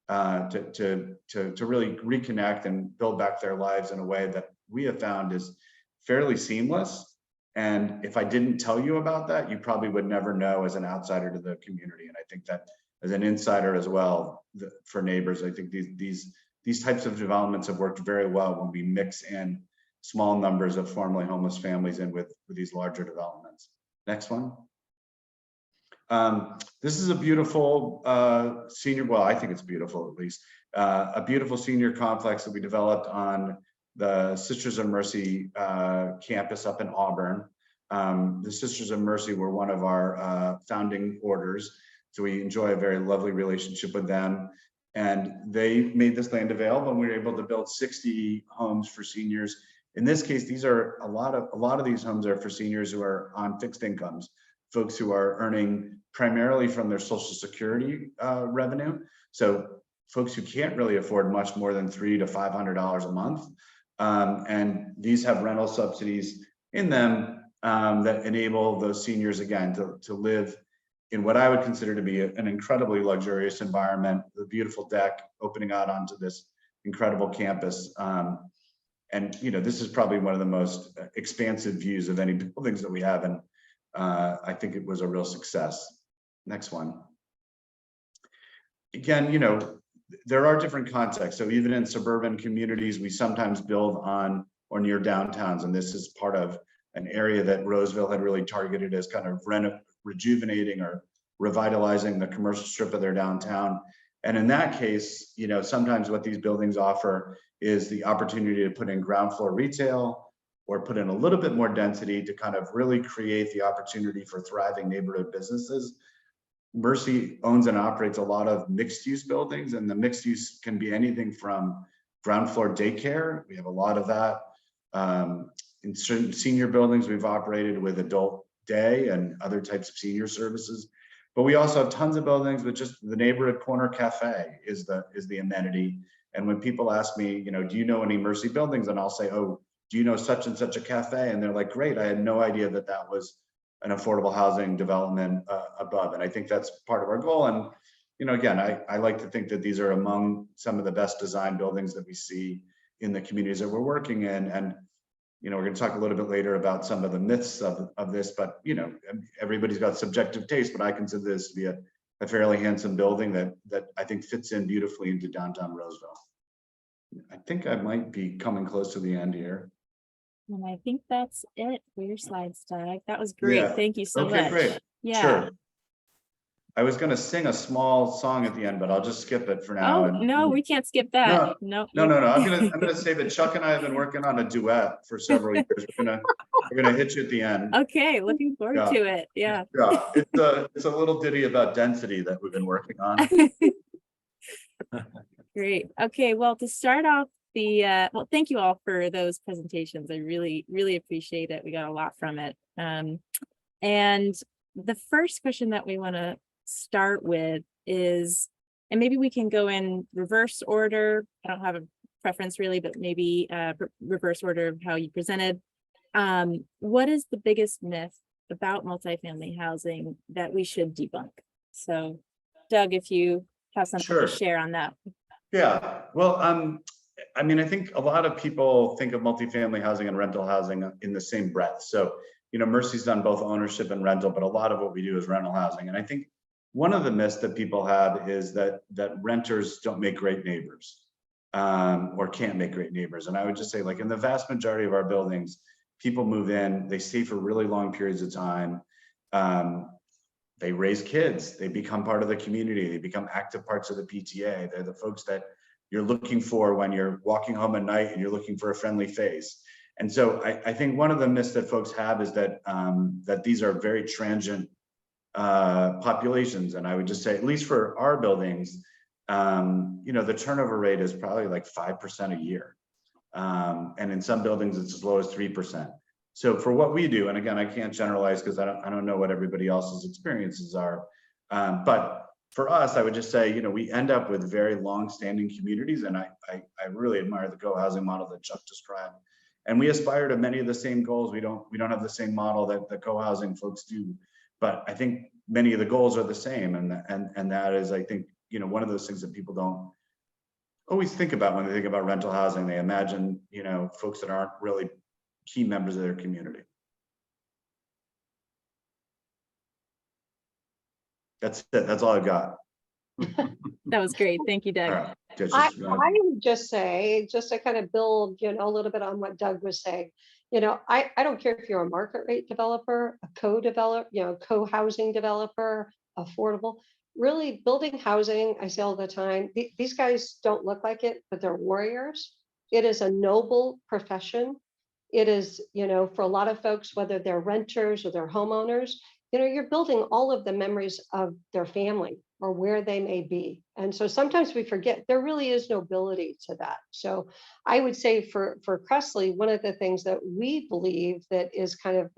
Speaker 5: to really reconnect and build back their lives in a way that we have found is fairly seamless. And if I didn't tell you about that, you probably would never know as an outsider to the community. And I think that as an insider as well, for neighbors, I think these types of developments have worked very well when we mix in small numbers of formerly homeless families in with these larger developments. Next one. This is a beautiful senior, well, I think it's beautiful at least, a beautiful senior complex that we developed on the Sisters of Mercy campus up in Auburn. The Sisters of Mercy were one of our founding orders, so we enjoy a very lovely relationship with them. And they made this land available, and we were able to build 60 homes for seniors. In this case, these are a lot of these homes are for seniors who are on fixed incomes, folks who are earning primarily from their Social Security revenue. So folks who can't really afford much more than $300 to $500 a month. And these have rental subsidies in them that enable those seniors, again, to live in what I would consider to be an incredibly luxurious environment, the beautiful deck opening out onto this incredible campus. And this is probably one of the most expansive views of any buildings that we have, and I think it was a real success. Next one. Again, there are different contexts. So even in suburban communities, we sometimes build on or near downtowns. And this is part of an area that Roseville had really targeted as kind of rejuvenating or revitalizing the commercial strip of their downtown. And in that case, you know, sometimes what these buildings offer is the opportunity to put in ground floor retail or put in a little bit more density to kind of really create the opportunity for thriving neighborhood businesses. Mercy owns and operates a lot of mixed use buildings, and the mixed use can be anything from ground floor daycare. We have a lot of that. In certain senior buildings, we've operated with adult day and other types of senior services. But we also have tons of buildings with just the neighborhood corner cafe is the amenity. And when people ask me, you know, do you know any Mercy buildings? And I'll say, oh, do you know such and such a cafe? And they're like, great, I had no idea that that was an affordable housing development above. And I think that's part of our goal. And, you know, again, I like to think that these are among some of the best designed buildings that we see in the communities that we're working in. And, you know, we're going to talk a little bit later about some of the myths of this, but, you know, everybody's got subjective taste, but I consider this to be a fairly handsome building that I think fits in beautifully into downtown Roseville. I think I might be coming close to the end here.
Speaker 1: And I think that's it for your slides, Doug. That was great.
Speaker 5: Yeah.
Speaker 1: Thank you so
Speaker 5: Okay,
Speaker 1: much.
Speaker 5: great.
Speaker 1: Yeah.
Speaker 5: Sure. I was going to sing a small song at the end, but I'll just skip it for now.
Speaker 1: Oh, no, we can't skip that. No.
Speaker 5: No. I'm gonna say that Chuck and I have been working on a duet for several years. We're gonna hit you at the end.
Speaker 1: Okay, looking forward
Speaker 5: Yeah.
Speaker 1: to it. Yeah.
Speaker 5: Yeah, it's a little ditty about density that we've been working on.
Speaker 1: Great. Okay, well, to start off well, thank you all for those presentations. I really, really appreciate it. We got a lot from it. And the first question that we want to start with is, and maybe we can go in reverse order. I don't have a preference really, but maybe reverse order of how you presented. What is the biggest myth about multifamily housing that we should debunk? So Doug, if you have something
Speaker 5: Sure.
Speaker 1: to share on that.
Speaker 5: Yeah, well, I mean, I think a lot of people think of multifamily housing and rental housing in the same breath. So, you know, Mercy's done both ownership and rental, but a lot of what we do is rental housing. And I think one of the myths that people have is that renters don't make great neighbors or can't make great neighbors. And I would just say, like, in the vast majority of our buildings, people move in, they stay for really long periods of time. They raise kids, they become part of the community, they become active parts of the PTA. They're the folks that you're looking for when you're walking home at night and you're looking for a friendly face. And so I think one of the myths that folks have is that that these are very transient populations. And I would just say, at least for our buildings, you know, the turnover rate is probably like 5% a year. And in some buildings, it's as low as 3%. So for what we do, and again, I can't generalize because I don't know what everybody else's experiences are. But for us, I would just say, you know, we end up with very long-standing communities, and I really admire the co-housing model that Chuck described. And we aspire to many of the same goals. We don't have the same model that the co-housing folks do, but I think many of the goals are the same. And that is, I think, you know, one of those things that people don't always think about when they think about rental housing. They imagine, you know, folks that aren't really key members of their community. That's it. That's all I've got.
Speaker 1: That was great. Thank you, Doug.
Speaker 5: All right.
Speaker 4: I would just say, just to kind of build, you know, a little bit on what Doug was saying, you know, I don't care if you're a market rate developer, a co-developer, you know, co-housing developer, affordable, really building housing. I say all the time, these guys don't look like it, but they're warriors. It is a noble profession. It is, you know, for a lot of folks, whether they're renters or they're homeowners, you know, you're building all of the memories of their family or where they may be. And so sometimes we forget there really is nobility to that. So I would say for Cresleigh, one of the things that we believe that is kind of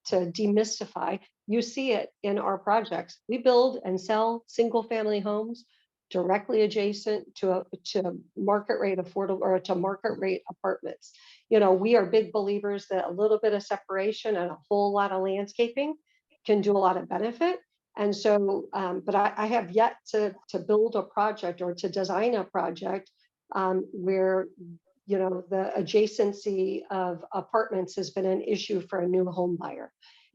Speaker 4: to demystify, you see it in our projects. We build and sell single family homes directly adjacent to market rate affordable or to market rate apartments. You know, we are big believers that a little bit of separation and a whole lot of landscaping can do a lot of benefit. And so, but I have yet to build a project or to design a project where, you know, the adjacency of apartments has been an issue for a new home buyer.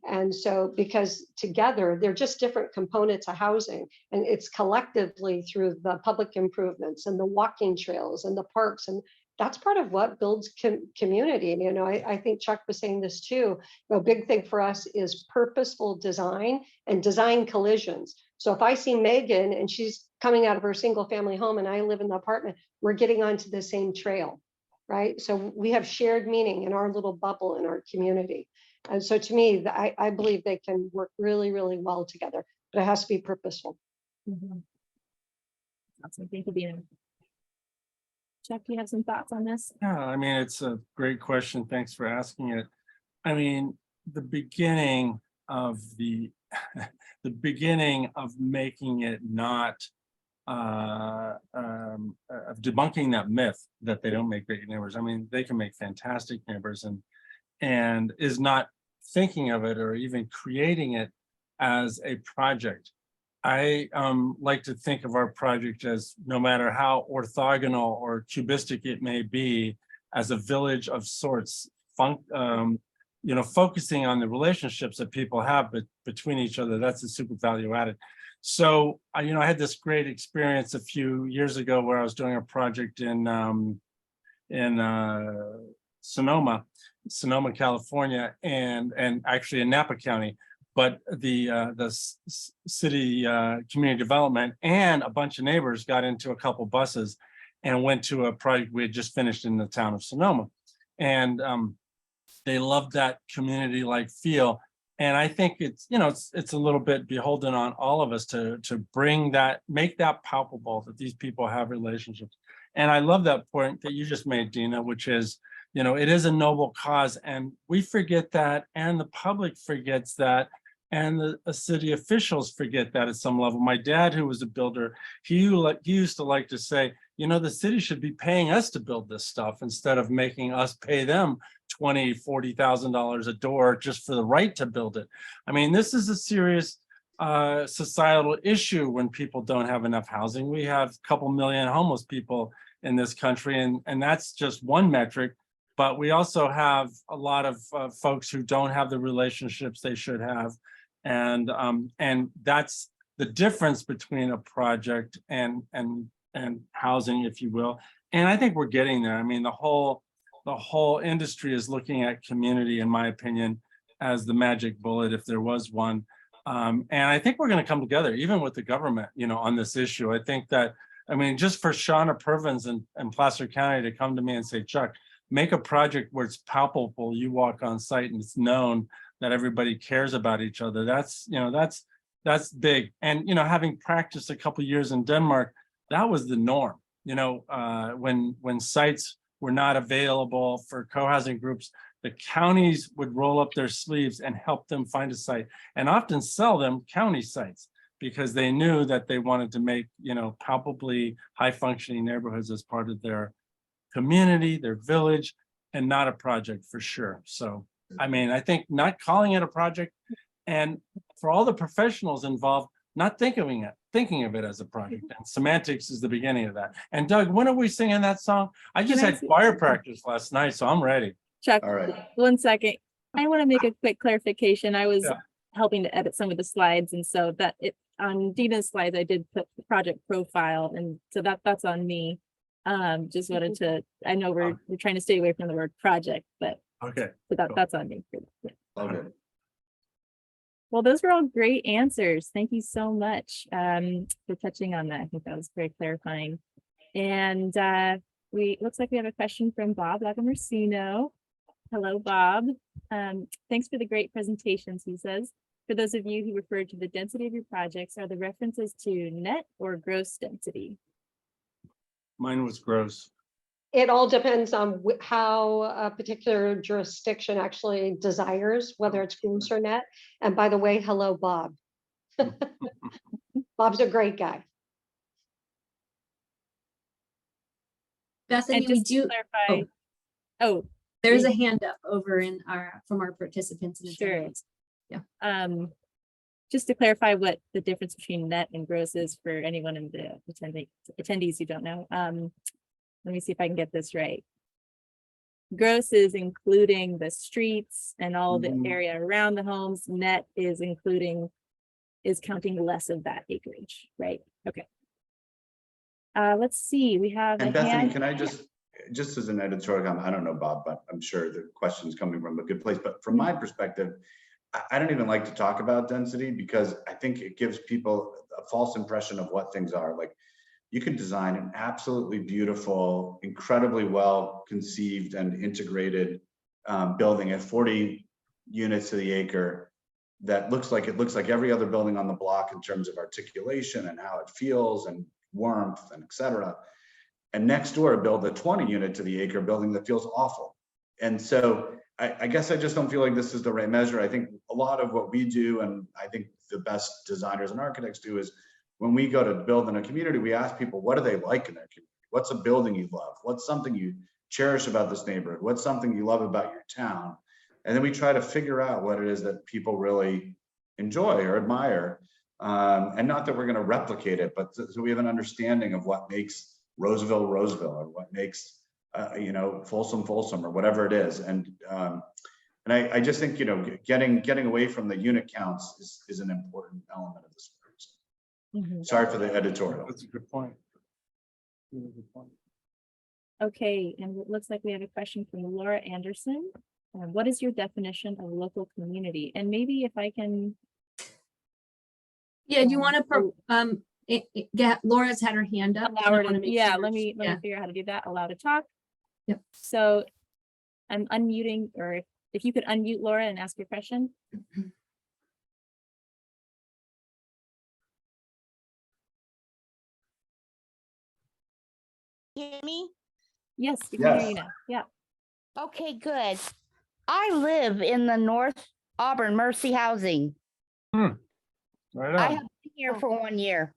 Speaker 4: And so, because together, they're just different components of housing, and it's collectively through the public improvements and the walking trails and the parks, and that's part of what builds community. And, I think Chuck was saying this too. A big thing for us is purposeful design and design collisions. So if I see Megan and she's coming out of her single family home and I live in the apartment, we're getting onto the same trail, right? So we have shared meaning in our little bubble in our community. And so to me, I believe they can work really, really well together, but it has to be purposeful.
Speaker 1: Awesome. Thank you, Deana. Chuck, do you have some thoughts on this?
Speaker 3: Yeah, I mean, it's a great question. Thanks for asking it. I mean, the beginning of the beginning of making it not of debunking that myth that they don't make great neighbors. I mean, they can make fantastic neighbors, and is not thinking of it or even creating it as a project. I like to think of our project as, no matter how orthogonal or cubistic it may be, as a village of sorts, focusing on the relationships that people have between each other. That's a super value added. So, I had this great experience a few years ago where I was doing a project in Sonoma, California, and actually in Napa County. But the city community development and a bunch of neighbors got into a couple buses and went to a project we had just finished in the town of Sonoma, and they loved that community-like feel. And I think it's a little bit beholden on all of us to bring that, make that palpable, that these people have relationships. And I love that point that you just made, Deana, which is, it is a noble cause, and we forget that, and the public forgets that. And the city officials forget that at some level. My dad, who was a builder, he used to like to say, the city should be paying us to build this stuff instead of making us pay them $20,000, $40,000 a door just for the right to build it. I mean, this is a serious societal issue when people don't have enough housing. We have a couple million homeless people in this country, and that's just one metric. But we also have a lot of folks who don't have the relationships they should have. And that's the difference between a project and housing, if you will. And I think we're getting there. I mean, the whole industry is looking at community, in my opinion, as the magic bullet, if there was one. And I think we're going to come together, even with the government, on this issue. I think that, just for Shauna Pervins and Placer County to come to me and say, Chuck, make a project where it's palpable. You walk on site and it's known that everybody cares about each other. That's big. And, having practiced a couple of years in Denmark, that was the norm. When sites were not available for co-housing groups, the counties would roll up their sleeves and help them find a site, and often sell them county sites, because they knew that they wanted to make, palpably high functioning neighborhoods as part of their community, their village, and not a project for sure. So, I think not calling it a project, and for all the professionals involved, not thinking of it as a project. And semantics is the beginning of that. And Doug, when are we singing that song? I just had choir practice last night, so I'm ready.
Speaker 1: Chuck,
Speaker 5: All right.
Speaker 1: 1 second. I want to make a quick clarification. I was helping to edit some of the slides, and so that on Deana's slides, I did put the project profile, and so that's on me. Just wanted to, I know we're trying to stay away from the word project, but
Speaker 3: Okay.
Speaker 1: so that's on me.
Speaker 5: Okay.
Speaker 1: Well, those were all great answers. Thank you so much for touching on that. I think that was very clarifying. And looks like we have a question from Bob Lagamercino. Hello, Bob. Thanks for the great presentations, he says. For those of you who referred to the density of your projects, are the references to net or gross density?
Speaker 3: Mine was gross.
Speaker 4: It all depends on how a particular jurisdiction actually desires, whether it's gross or net. And by the way, hello, Bob. Bob's a great guy.
Speaker 2: Bethany,
Speaker 1: And
Speaker 2: we
Speaker 1: just to
Speaker 2: do.
Speaker 1: clarify,
Speaker 2: There's a hand up over from our participants in
Speaker 1: Sure.
Speaker 2: attendance. Yeah.
Speaker 1: Just to clarify what the difference between net and gross is for anyone in the attendees who don't know. Let me see if I can get this right. Gross is including the streets and all the
Speaker 5: Mhm.
Speaker 1: area around the homes. Net is counting less of that acreage, right? Okay. Let's see, we have a
Speaker 5: And Bethany,
Speaker 1: hand.
Speaker 5: can I just as an editorial comment, I don't know, Bob, but I'm sure the question's coming from a good place, but from my perspective, I don't even like to talk about density because I think it gives people a false impression of what things are. Like, you can design an absolutely beautiful, incredibly well conceived and integrated building at 40 units to the acre that looks like every other building on the block in terms of articulation and how it feels and warmth and et cetera. And next door build a 20 unit to the acre building that feels awful. And so I guess I just don't feel like this is the right measure. I think a lot of what we do, and I think the best designers and architects do, is when we go to build in a community, we ask people, what do they like in their community? What's a building you love? What's something you cherish about this neighborhood? What's something you love about your town? And then we try to figure out what it is that people really enjoy or admire. And not that we're going to replicate it, but so we have an understanding of what makes Roseville, or what makes Folsom, or whatever it is. And I just think, getting away from the unit counts is an important element of this.
Speaker 1: Mhm.
Speaker 5: Sorry for the editorial.
Speaker 3: That's a good point. Really good point.
Speaker 1: Okay, and it looks like we have a question from Laura Anderson. What is your definition of local community? And maybe if I can.
Speaker 2: Yeah, do you want to, Laura's had her hand up.
Speaker 1: Allow her
Speaker 2: I wanna
Speaker 1: to,
Speaker 2: make
Speaker 1: yeah,
Speaker 2: sure
Speaker 1: let me
Speaker 2: yeah.
Speaker 1: figure out how to do that. Allow to talk.
Speaker 2: Yep.
Speaker 1: So I'm unmuting, or if you could unmute Laura and ask your question.
Speaker 6: Hear me?
Speaker 1: Yes, we can hear
Speaker 5: Yes.
Speaker 1: you now. Yeah.
Speaker 6: Okay, good. I live in the North Auburn Mercy Housing.
Speaker 3: Right
Speaker 6: I
Speaker 3: on.
Speaker 6: have been here for 1 year.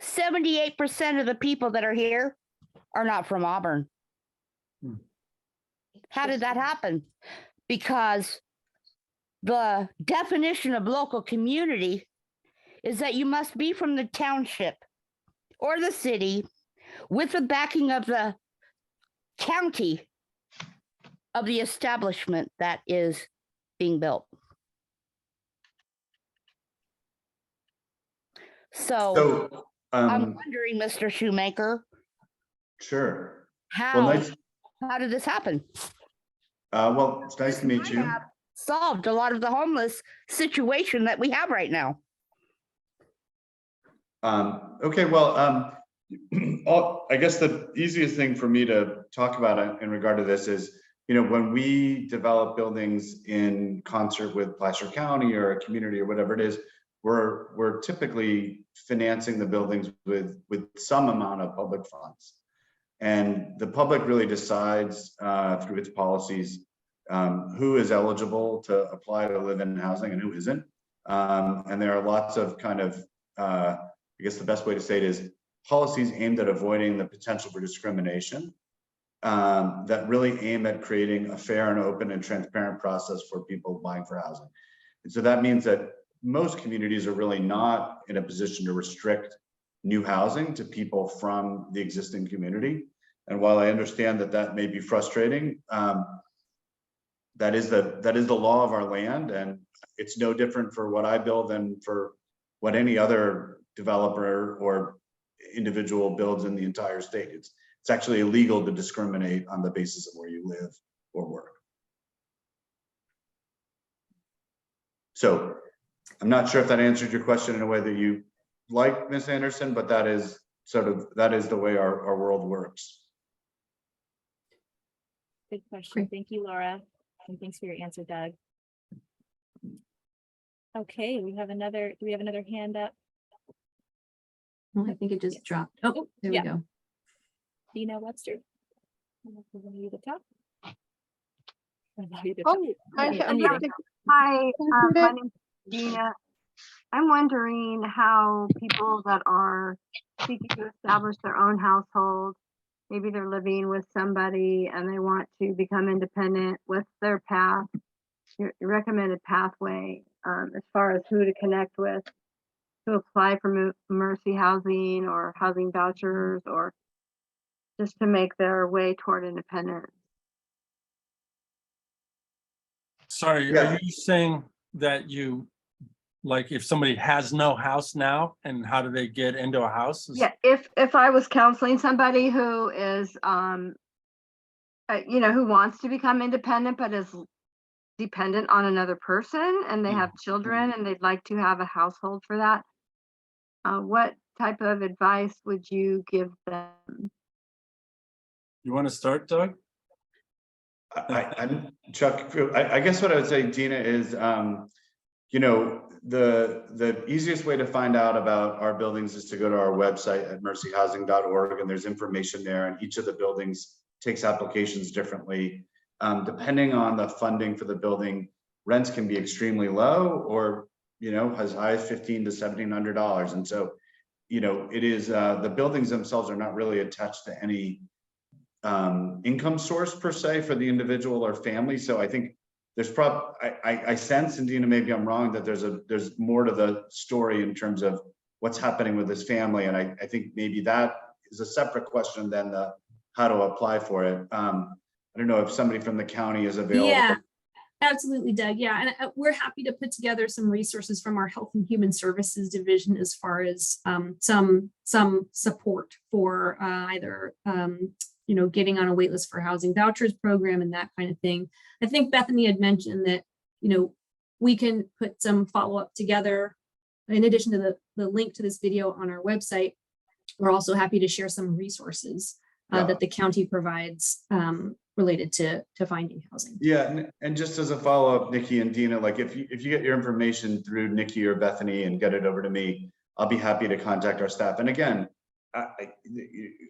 Speaker 6: 78% of the people that are here are not from Auburn.
Speaker 3: Hmm.
Speaker 6: How did that happen? Because the definition of local community is that you must be from the township or the city with the backing of the county of the establishment that is being built. So I'm wondering, Mr. Shoemaker,
Speaker 5: Sure.
Speaker 6: how
Speaker 5: Well, nice.
Speaker 6: how did this happen?
Speaker 5: Well, it's nice to meet
Speaker 6: This
Speaker 5: you.
Speaker 6: might have solved a lot of the homeless situation that we have right now.
Speaker 5: Okay, well, I guess the easiest thing for me to talk about in regard to this is, when we develop buildings in concert with Placer County or a community or whatever it is, we're typically financing the buildings with some amount of public funds. And the public really decides through its policies who is eligible to apply to live in housing and who isn't. And there are lots of kind of, I guess the best way to say it is policies aimed at avoiding the potential for discrimination that really aim at creating a fair and open and transparent process for people applying for housing. And so that means that most communities are really not in a position to restrict new housing to people from the existing community. And while I understand that that may be frustrating, that is the law of our land, and it's no different for what I build than for what any other developer or individual builds in the entire state. It's actually illegal to discriminate on the basis of where you live or work. So I'm not sure if that answered your question in a way that you like, Ms. Anderson, but that is the way our world works.
Speaker 1: Good question. Thank you, Laura. And thanks for your answer, Doug. Okay, do we have another hand up?
Speaker 2: Well, I think it just dropped. Oh, there
Speaker 1: yeah.
Speaker 2: we go.
Speaker 1: Deana Webster. You the top.
Speaker 7: Oh, hi, my name is Deana. I'm wondering how people that are seeking to establish their own household, maybe they're living with somebody and they want to become independent, what's their path, your recommended pathway as far as who to connect with, to apply for Mercy Housing or housing vouchers, or just to make their way toward independence.
Speaker 3: Sorry,
Speaker 5: Yeah.
Speaker 3: are you saying that like if somebody has no house now and how do they get into a house?
Speaker 7: Yeah, if I was counseling somebody who is, who wants to become independent but is dependent on another person and they have children and they'd like to have a household for that, what type of advice would you give them?
Speaker 3: You want to start, Doug?
Speaker 5: I'm Chuck. I guess what I would say, Deana, is the easiest way to find out about our buildings is to go to our website at mercyhousing.org, and there's information there, and each of the buildings takes applications differently. Depending on the funding for the building, rents can be extremely low or as high as $1,500 to $1,700. And so it is the buildings themselves are not really attached to any income source per se for the individual or family. So I think there's I sense, and Deana, maybe I'm wrong, that there's more to the story in terms of what's happening with this family. And I think maybe that is a separate question than the how to apply for it. I don't know if somebody from the county is available.
Speaker 2: Yeah, absolutely, Doug. Yeah, and we're happy to put together some resources from our Health and Human Services division as far as some support for either getting on a wait list for housing vouchers program and that kind of thing. I think Bethany had mentioned that we can put some follow-up together in addition to the link to this video on our website. We're also happy to share some resources that the county provides related to finding housing.
Speaker 5: Yeah, and just as a follow-up, Nikki and Deana, like if you get your information through Nikki or Bethany and get it over to me, I'll be happy to contact our staff. And again,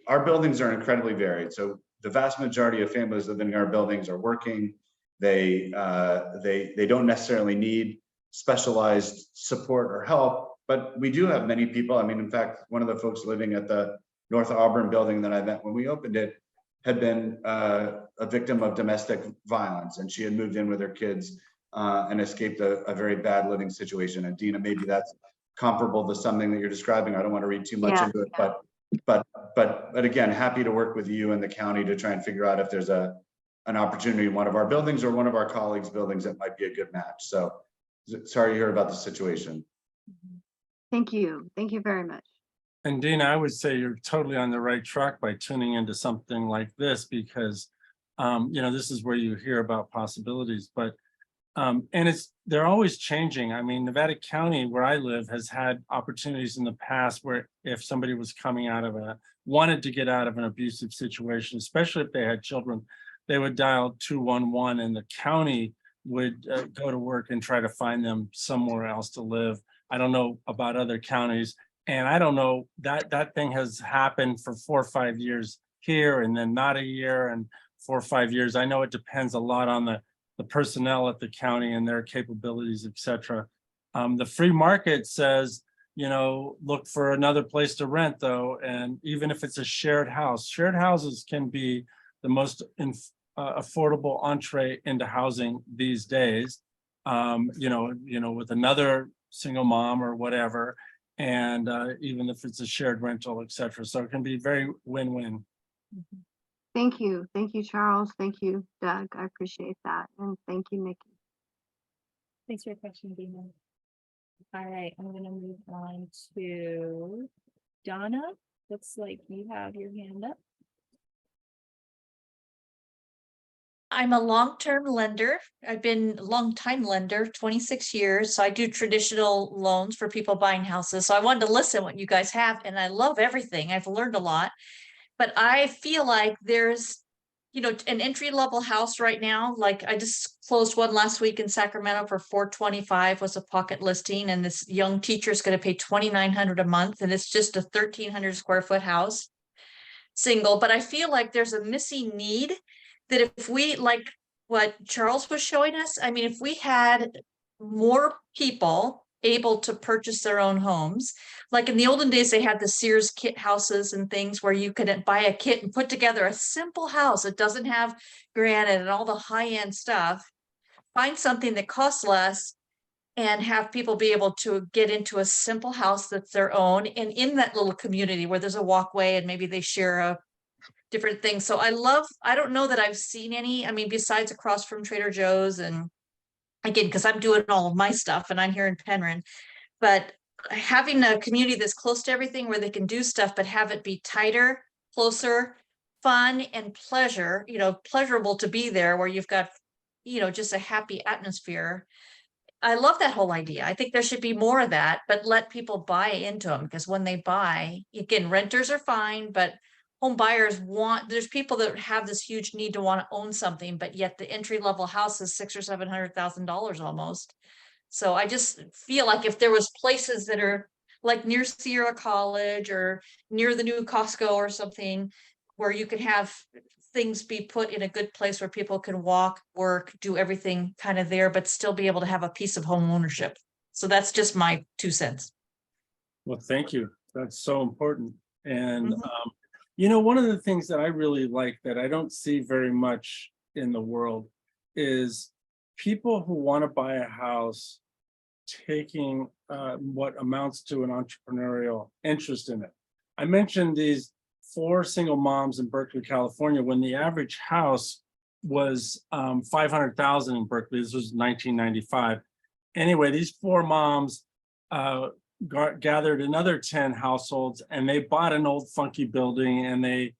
Speaker 5: our buildings are incredibly varied. So the vast majority of families living in our buildings are working. They don't necessarily need specialized support or help, but we do have many people. I mean, in fact, one of the folks living at the North Auburn building that I met when we opened it had been a victim of domestic violence, and she had moved in with her kids and escaped a very bad living situation. And Deana, maybe that's comparable to something that you're describing. I don't want to read too much into it, but again, happy to work with you and the county to try and figure out if there's an opportunity in one of our buildings or one of our colleagues' buildings that might be a good match. So sorry to hear about the situation.
Speaker 7: Thank you. Thank you very much.
Speaker 3: And Deana, I would say you're totally on the right track by tuning into something like this because, this is where you hear about possibilities, but, and they're always changing. I mean, Nevada County, where I live, has had opportunities in the past where if somebody was coming wanted to get out of an abusive situation, especially if they had children, they would dial 211 and the county would go to work and try to find them somewhere else to live. I don't know about other counties. And I don't know, that thing has happened for 4 or 5 years here and then not a year and 4 or 5 years. I know it depends a lot on the personnel at the county and their capabilities, et cetera. The free market says, look for another place to rent though. And even if it's a shared houses can be the most affordable entree into housing these days, with another single mom or whatever. And even if it's a shared rental, et cetera. So it can be very win-win.
Speaker 7: Thank you. Thank you, Charles. Thank you, Doug. I appreciate that. And thank you, Nikki.
Speaker 1: Thanks for your question, Deana. All right, I'm gonna move on to Donna. Looks like you have your hand up.
Speaker 8: I'm a long-term lender. I've been a long-time lender, 26 years. So I do traditional loans for people buying houses. So I wanted to listen what you guys have, and I love everything. I've learned a lot, but I feel like there's, an entry-level house right now. Like I just closed one last week in Sacramento for $425 was a pocket listing, and this young teacher is going to pay $2,900 a month, and it's just a 1,300 square foot house, single. But I feel like there's a missing need. That if we, like what Charles was showing us, I mean, if we had more people able to purchase their own homes, like in the olden days, they had the Sears kit houses and things where you could buy a kit and put together a simple house. It doesn't have granite and all the high-end stuff. Find something that costs less and have people be able to get into a simple house that's their own. And in that little community where there's a walkway and maybe they share a different things. So I don't know that I've seen any, I mean, besides across from Trader Joe's, and again, because I'm doing all of my stuff and I'm here in Penryn, but having a community that's close to everything where they can do stuff, but have it be tighter, closer, fun and pleasurable to be there, where you've got, just a happy atmosphere. I love that whole idea. I think there should be more of that, but let people buy into them, because when they buy, again, renters are fine, but home buyers there's people that have this huge need to want to own something, but yet the entry level house is $600,000 or $700,000 almost. So I just feel like if there was places that are like near Sierra College or near the new Costco or something, where you could have things be put in a good place where people can walk, work, do everything kind of there, but still be able to have a piece of home ownership. So that's just my 2 cents.
Speaker 3: Well, thank you. That's so important. And,
Speaker 8: Mhm.
Speaker 3: one of the things that I really like that I don't see very much in the world is people who want to buy a house taking what amounts to an entrepreneurial interest in it. I mentioned these 4 single moms in Berkeley, California, when the average house was 500,000 in Berkeley. This was 1995. Anyway, these 4 moms gathered another 10 households, and they bought an old funky building, and they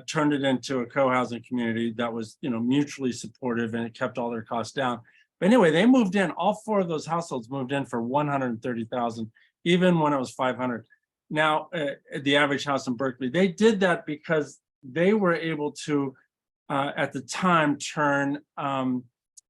Speaker 3: turned it into a co-housing community that was, mutually supportive, and it kept all their costs down. But anyway, they moved in. All 4 of those households moved in for 130,000, even when it was 500. Now, the average house in Berkeley, they did that because they were able to, at the time, turn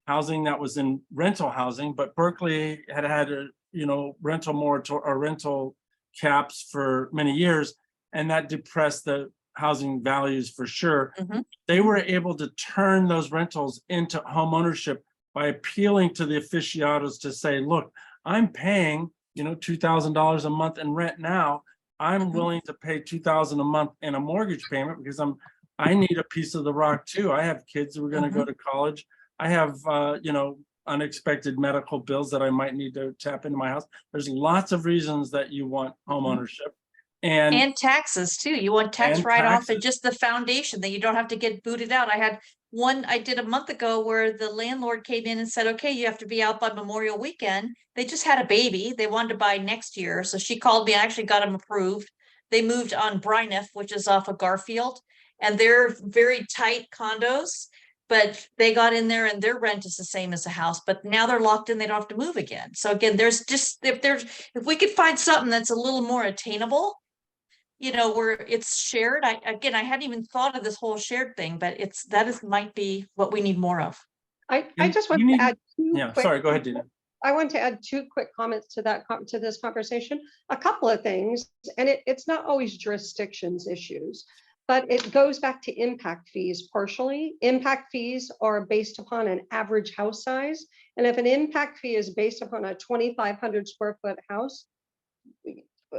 Speaker 3: housing that was in rental housing, but Berkeley had a, rental caps for many years, and that depressed the housing values for sure.
Speaker 8: Mhm.
Speaker 3: They were able to turn those rentals into home ownership by appealing to the aficionados to say, look, I'm paying, $2,000 a month in rent now. I'm
Speaker 8: Mhm.
Speaker 3: willing to pay $2,000 a month in a mortgage payment because I need a piece of the rock too. I have kids who are going to go to college. I have, unexpected medical bills that I might need to tap into my house. There's lots of reasons that you want home ownership.
Speaker 8: And taxes too. You want tax
Speaker 3: And
Speaker 8: write-off and
Speaker 3: taxes.
Speaker 8: just the foundation that you don't have to get booted out. I had one I did a month ago where the landlord came in and said, okay, you have to be out by Memorial Weekend. They just had a baby. They wanted to buy next year. So she called me. I actually got them approved. They moved on Brynef, which is off of Garfield, and they're very tight condos, but they got in there and their rent is the same as the house, but now they're locked in. They don't have to move again. So again, if we could find something that's a little more attainable, where it's shared. I hadn't even thought of this whole shared thing, but might be what we need more of.
Speaker 4: I
Speaker 3: And
Speaker 4: just
Speaker 3: you
Speaker 4: want to
Speaker 3: need-
Speaker 4: add two
Speaker 3: Yeah,
Speaker 4: quick.
Speaker 3: sorry, go ahead, Deana.
Speaker 4: I want to add 2 quick comments to to this conversation. A couple of things, and it's not always jurisdictions issues, but it goes back to impact fees partially. Impact fees are based upon an average house size. And if an impact fee is based upon a 2,500 square foot house,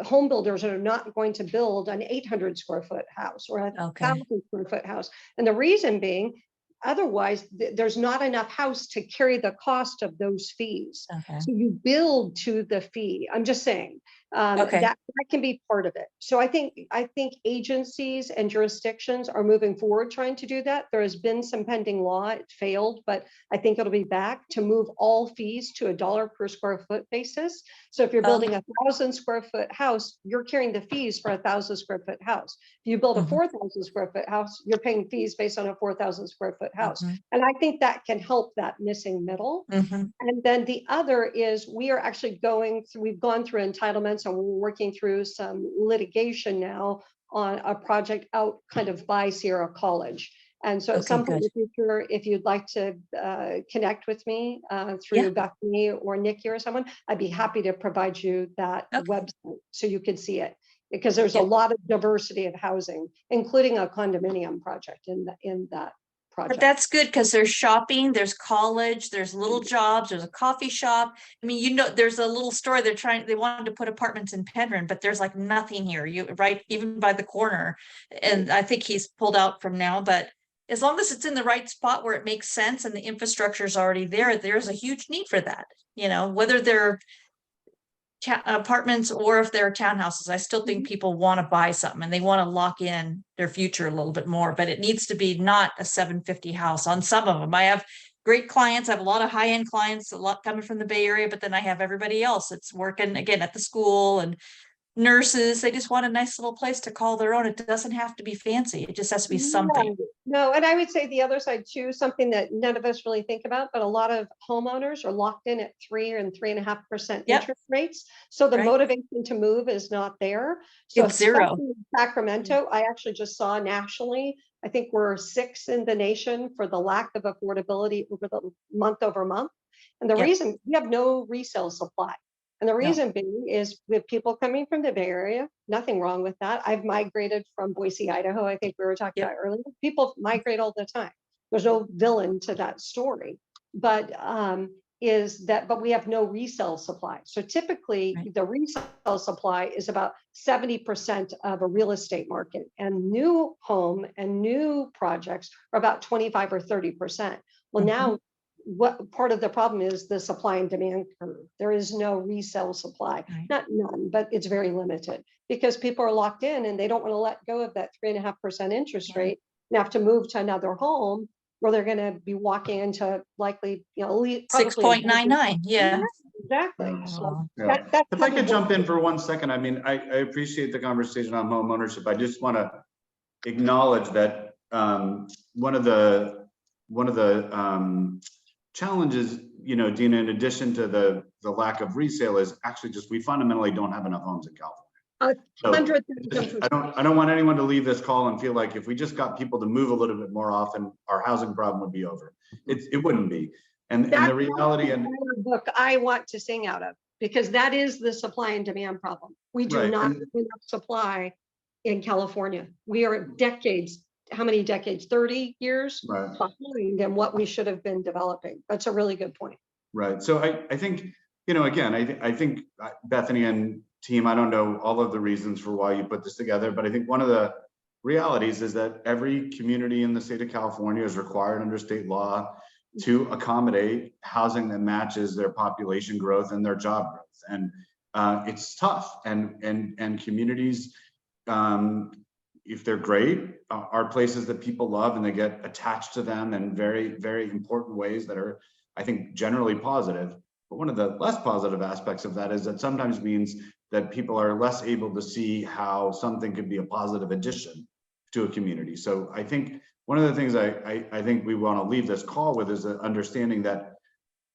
Speaker 4: home builders are not going to build an 800 square foot house or a
Speaker 8: Okay.
Speaker 4: 1,000 square foot house. And the reason being, otherwise there's not enough house to carry the cost of those fees.
Speaker 8: Okay.
Speaker 4: So you build to the fee. I'm just saying
Speaker 8: Okay.
Speaker 4: that can be part of it. So I think agencies and jurisdictions are moving forward trying to do that. There has been some pending law. It failed, but I think it'll be back to move all fees to $1 per square foot basis. So if you're building a 1,000 square foot house, you're carrying the fees for a 1,000 square foot house. If you build a
Speaker 8: Mhm.
Speaker 4: 4,000 square foot house, you're paying fees based on a 4,000 square foot house.
Speaker 8: Mhm.
Speaker 4: And I think that can help that missing middle.
Speaker 8: Mhm.
Speaker 4: And then the other is we've gone through entitlements and we're working through some litigation now on a project out kind of by Sierra College. And so at
Speaker 8: Okay,
Speaker 4: some point in
Speaker 8: good.
Speaker 4: the future, if you'd like to connect with me through Bethany or Nikki or someone, I'd be happy to provide you that
Speaker 8: Okay.
Speaker 4: website so you can see it. Because there's a
Speaker 8: Yep.
Speaker 4: lot of diversity of housing, including a condominium project in that
Speaker 8: But
Speaker 4: project.
Speaker 8: that's good because there's shopping, there's college, there's little jobs, there's a coffee shop. I mean, there's a little store they wanted to put apartments in Penryn, but there's like nothing here. Even by the corner. And I think he's pulled out from now, but as long as it's in the right spot where it makes sense and the infrastructure is already there, there's a huge need for that. Whether they're apartments or if they're townhouses, I still think people want to buy something and they want to lock in their future a little bit more, but it needs to be not a 750 house on some of them. I have great clients. I have a lot of high-end clients, a lot coming from the Bay Area, but then I have everybody else that's working again at the school and nurses. They just want a nice little place to call their own. It doesn't have to be fancy. It just has to be something.
Speaker 4: No, and I would say the other side too, something that none of us really think about, but a lot of homeowners are locked in at 3 and 3.5%
Speaker 8: Yep.
Speaker 4: interest rates. So the
Speaker 8: Right.
Speaker 4: motivation to move is not there. So
Speaker 8: It's zero.
Speaker 4: especially in Sacramento, I actually just saw nationally, I think we're 6th in the nation for the lack of affordability over the month over month. And the
Speaker 8: Yep.
Speaker 4: reason we have no resale supply. And the reason being is with people coming from the Bay Area, nothing wrong with that. I've migrated from Boise, Idaho. I think we were talking
Speaker 8: Yep.
Speaker 4: about earlier. People migrate all the time. There's no villain to that story, but but we have no resale supply. So typically
Speaker 8: Right.
Speaker 4: the resale supply is about 70% of a real estate market, and new home and new projects are about 25 or 30%. Well, now what part of the problem is the supply and demand curve. There is no resale supply,
Speaker 8: Right.
Speaker 4: not none, but it's very limited because people are locked in and they don't want to let go of that 3.5% interest rate and have to move to another home where they're going to be walking into likely, probably
Speaker 8: 6.99. Yeah.
Speaker 4: exactly. So
Speaker 8: Oh.
Speaker 5: Yeah.
Speaker 4: that's
Speaker 5: If I
Speaker 4: kind
Speaker 5: could
Speaker 4: of
Speaker 5: jump
Speaker 4: what-
Speaker 5: in for 1 second, I mean, I appreciate the conversation on home ownership. I just want to acknowledge that one of the challenges, Deana, in addition to the lack of resale, is actually just we fundamentally don't have enough homes in California.
Speaker 4: 100,000%.
Speaker 5: I don't want anyone to leave this call and feel like if we just got people to move a little bit more often, our housing problem would be over. It wouldn't be. And the reality and
Speaker 4: book I want to sing out of, because that is the supply and demand problem. We do
Speaker 5: Right,
Speaker 4: not
Speaker 5: and-
Speaker 4: have enough supply in California. We are decades, how many decades? 30 years
Speaker 5: right.
Speaker 4: behind in what we should have been developing. That's a really good point.
Speaker 5: Right. So I think, again, I think Bethany and team, I don't know all of the reasons for why you put this together, but I think one of the realities is that every community in the state of California is required under state law to accommodate housing that matches their population growth and their job growth. And it's tough. And communities, if they're great, are places that people love and they get attached to them in very, very important ways that are, I think, generally positive. But one of the less positive aspects of that is that sometimes means that people are less able to see how something could be a positive addition to a community. So I think one of the things I think we want to leave this call with is an understanding that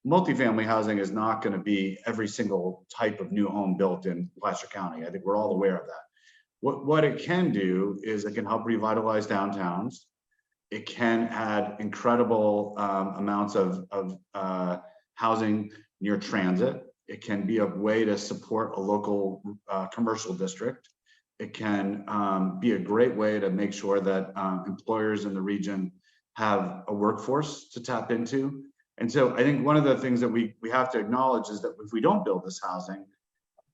Speaker 5: multifamily housing is not going to be every single type of new home built in Placer County. I think we're all aware of that. What it can do is it can help revitalize downtowns. It can add incredible amounts of housing near transit. It can be a way to support a local commercial district. It can be a great way to make sure that employers in the region have a workforce to tap into. And so I think one of the things that we have to acknowledge is that if we don't build this housing,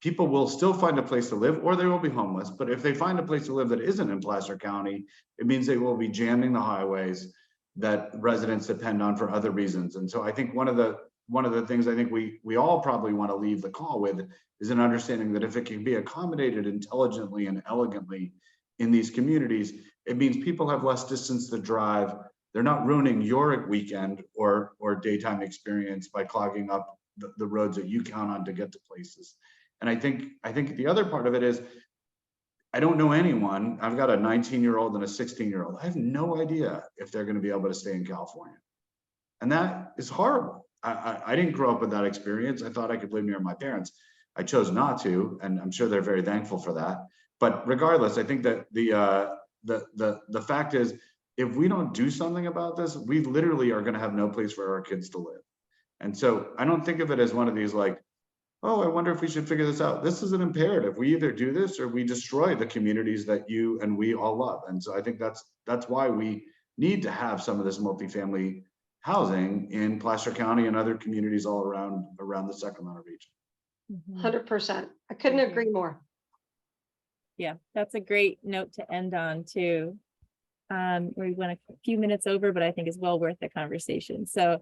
Speaker 5: people will still find a place to live or they will be homeless. But if they find a place to live that isn't in Placer County, it means they will be jamming the highways that residents depend on for other reasons. And so I think one of the things I think we all probably want to leave the call with is an understanding that if it can be accommodated intelligently and elegantly in these communities, it means people have less distance to drive. They're not ruining your weekend or daytime experience by clogging up the roads that you count on to get to places. And I think the other part of it is, I don't know anyone. I've got a 19-year-old and a 16-year-old. I have no idea if they're going to be able to stay in California. And that is horrible. I didn't grow up with that experience. I thought I could live near my parents. I chose not to, and I'm sure they're very thankful for that. But regardless, I think that the fact is, if we don't do something about this, we literally are going to have no place for our kids to live. And so I don't think of it as one of these like, oh, I wonder if we should figure this out. This is an imperative. We either do this or we destroy the communities that you and we all love. And so I think that's why we need to have some of this multifamily housing in Placer County and other communities all around the Sacramento region.
Speaker 4: 100%. I couldn't agree more.
Speaker 1: Yeah, that's a great note to end on too. We went a few minutes over, but I think is well worth the conversation. So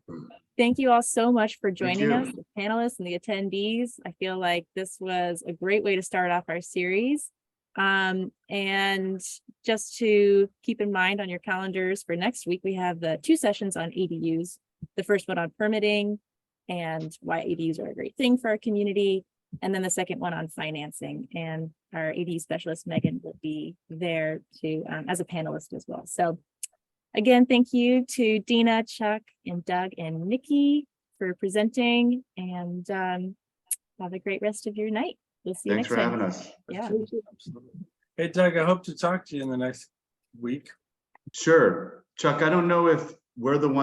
Speaker 1: thank you all so much for joining us,
Speaker 5: you.
Speaker 1: the panelists and the attendees. I feel like this was a great way to start off our series. And just to keep in mind on your calendars for next week, we have the 2 sessions on ADUs. The first one on permitting and why ADUs are a great thing for our community. And then the second one on financing, and our AD specialist, Megan, will be there to as a panelist as well. So again, thank you to Deana, Chuck, and Doug, and Nikki for presenting, and have a great rest of your night. We'll see you
Speaker 5: Thanks
Speaker 1: next
Speaker 5: for
Speaker 1: time.
Speaker 5: having us.
Speaker 1: Yeah.
Speaker 3: Absolutely. Hey, Doug, I hope to talk to you in the next week.
Speaker 5: Sure. Chuck, I don't know if we're the ones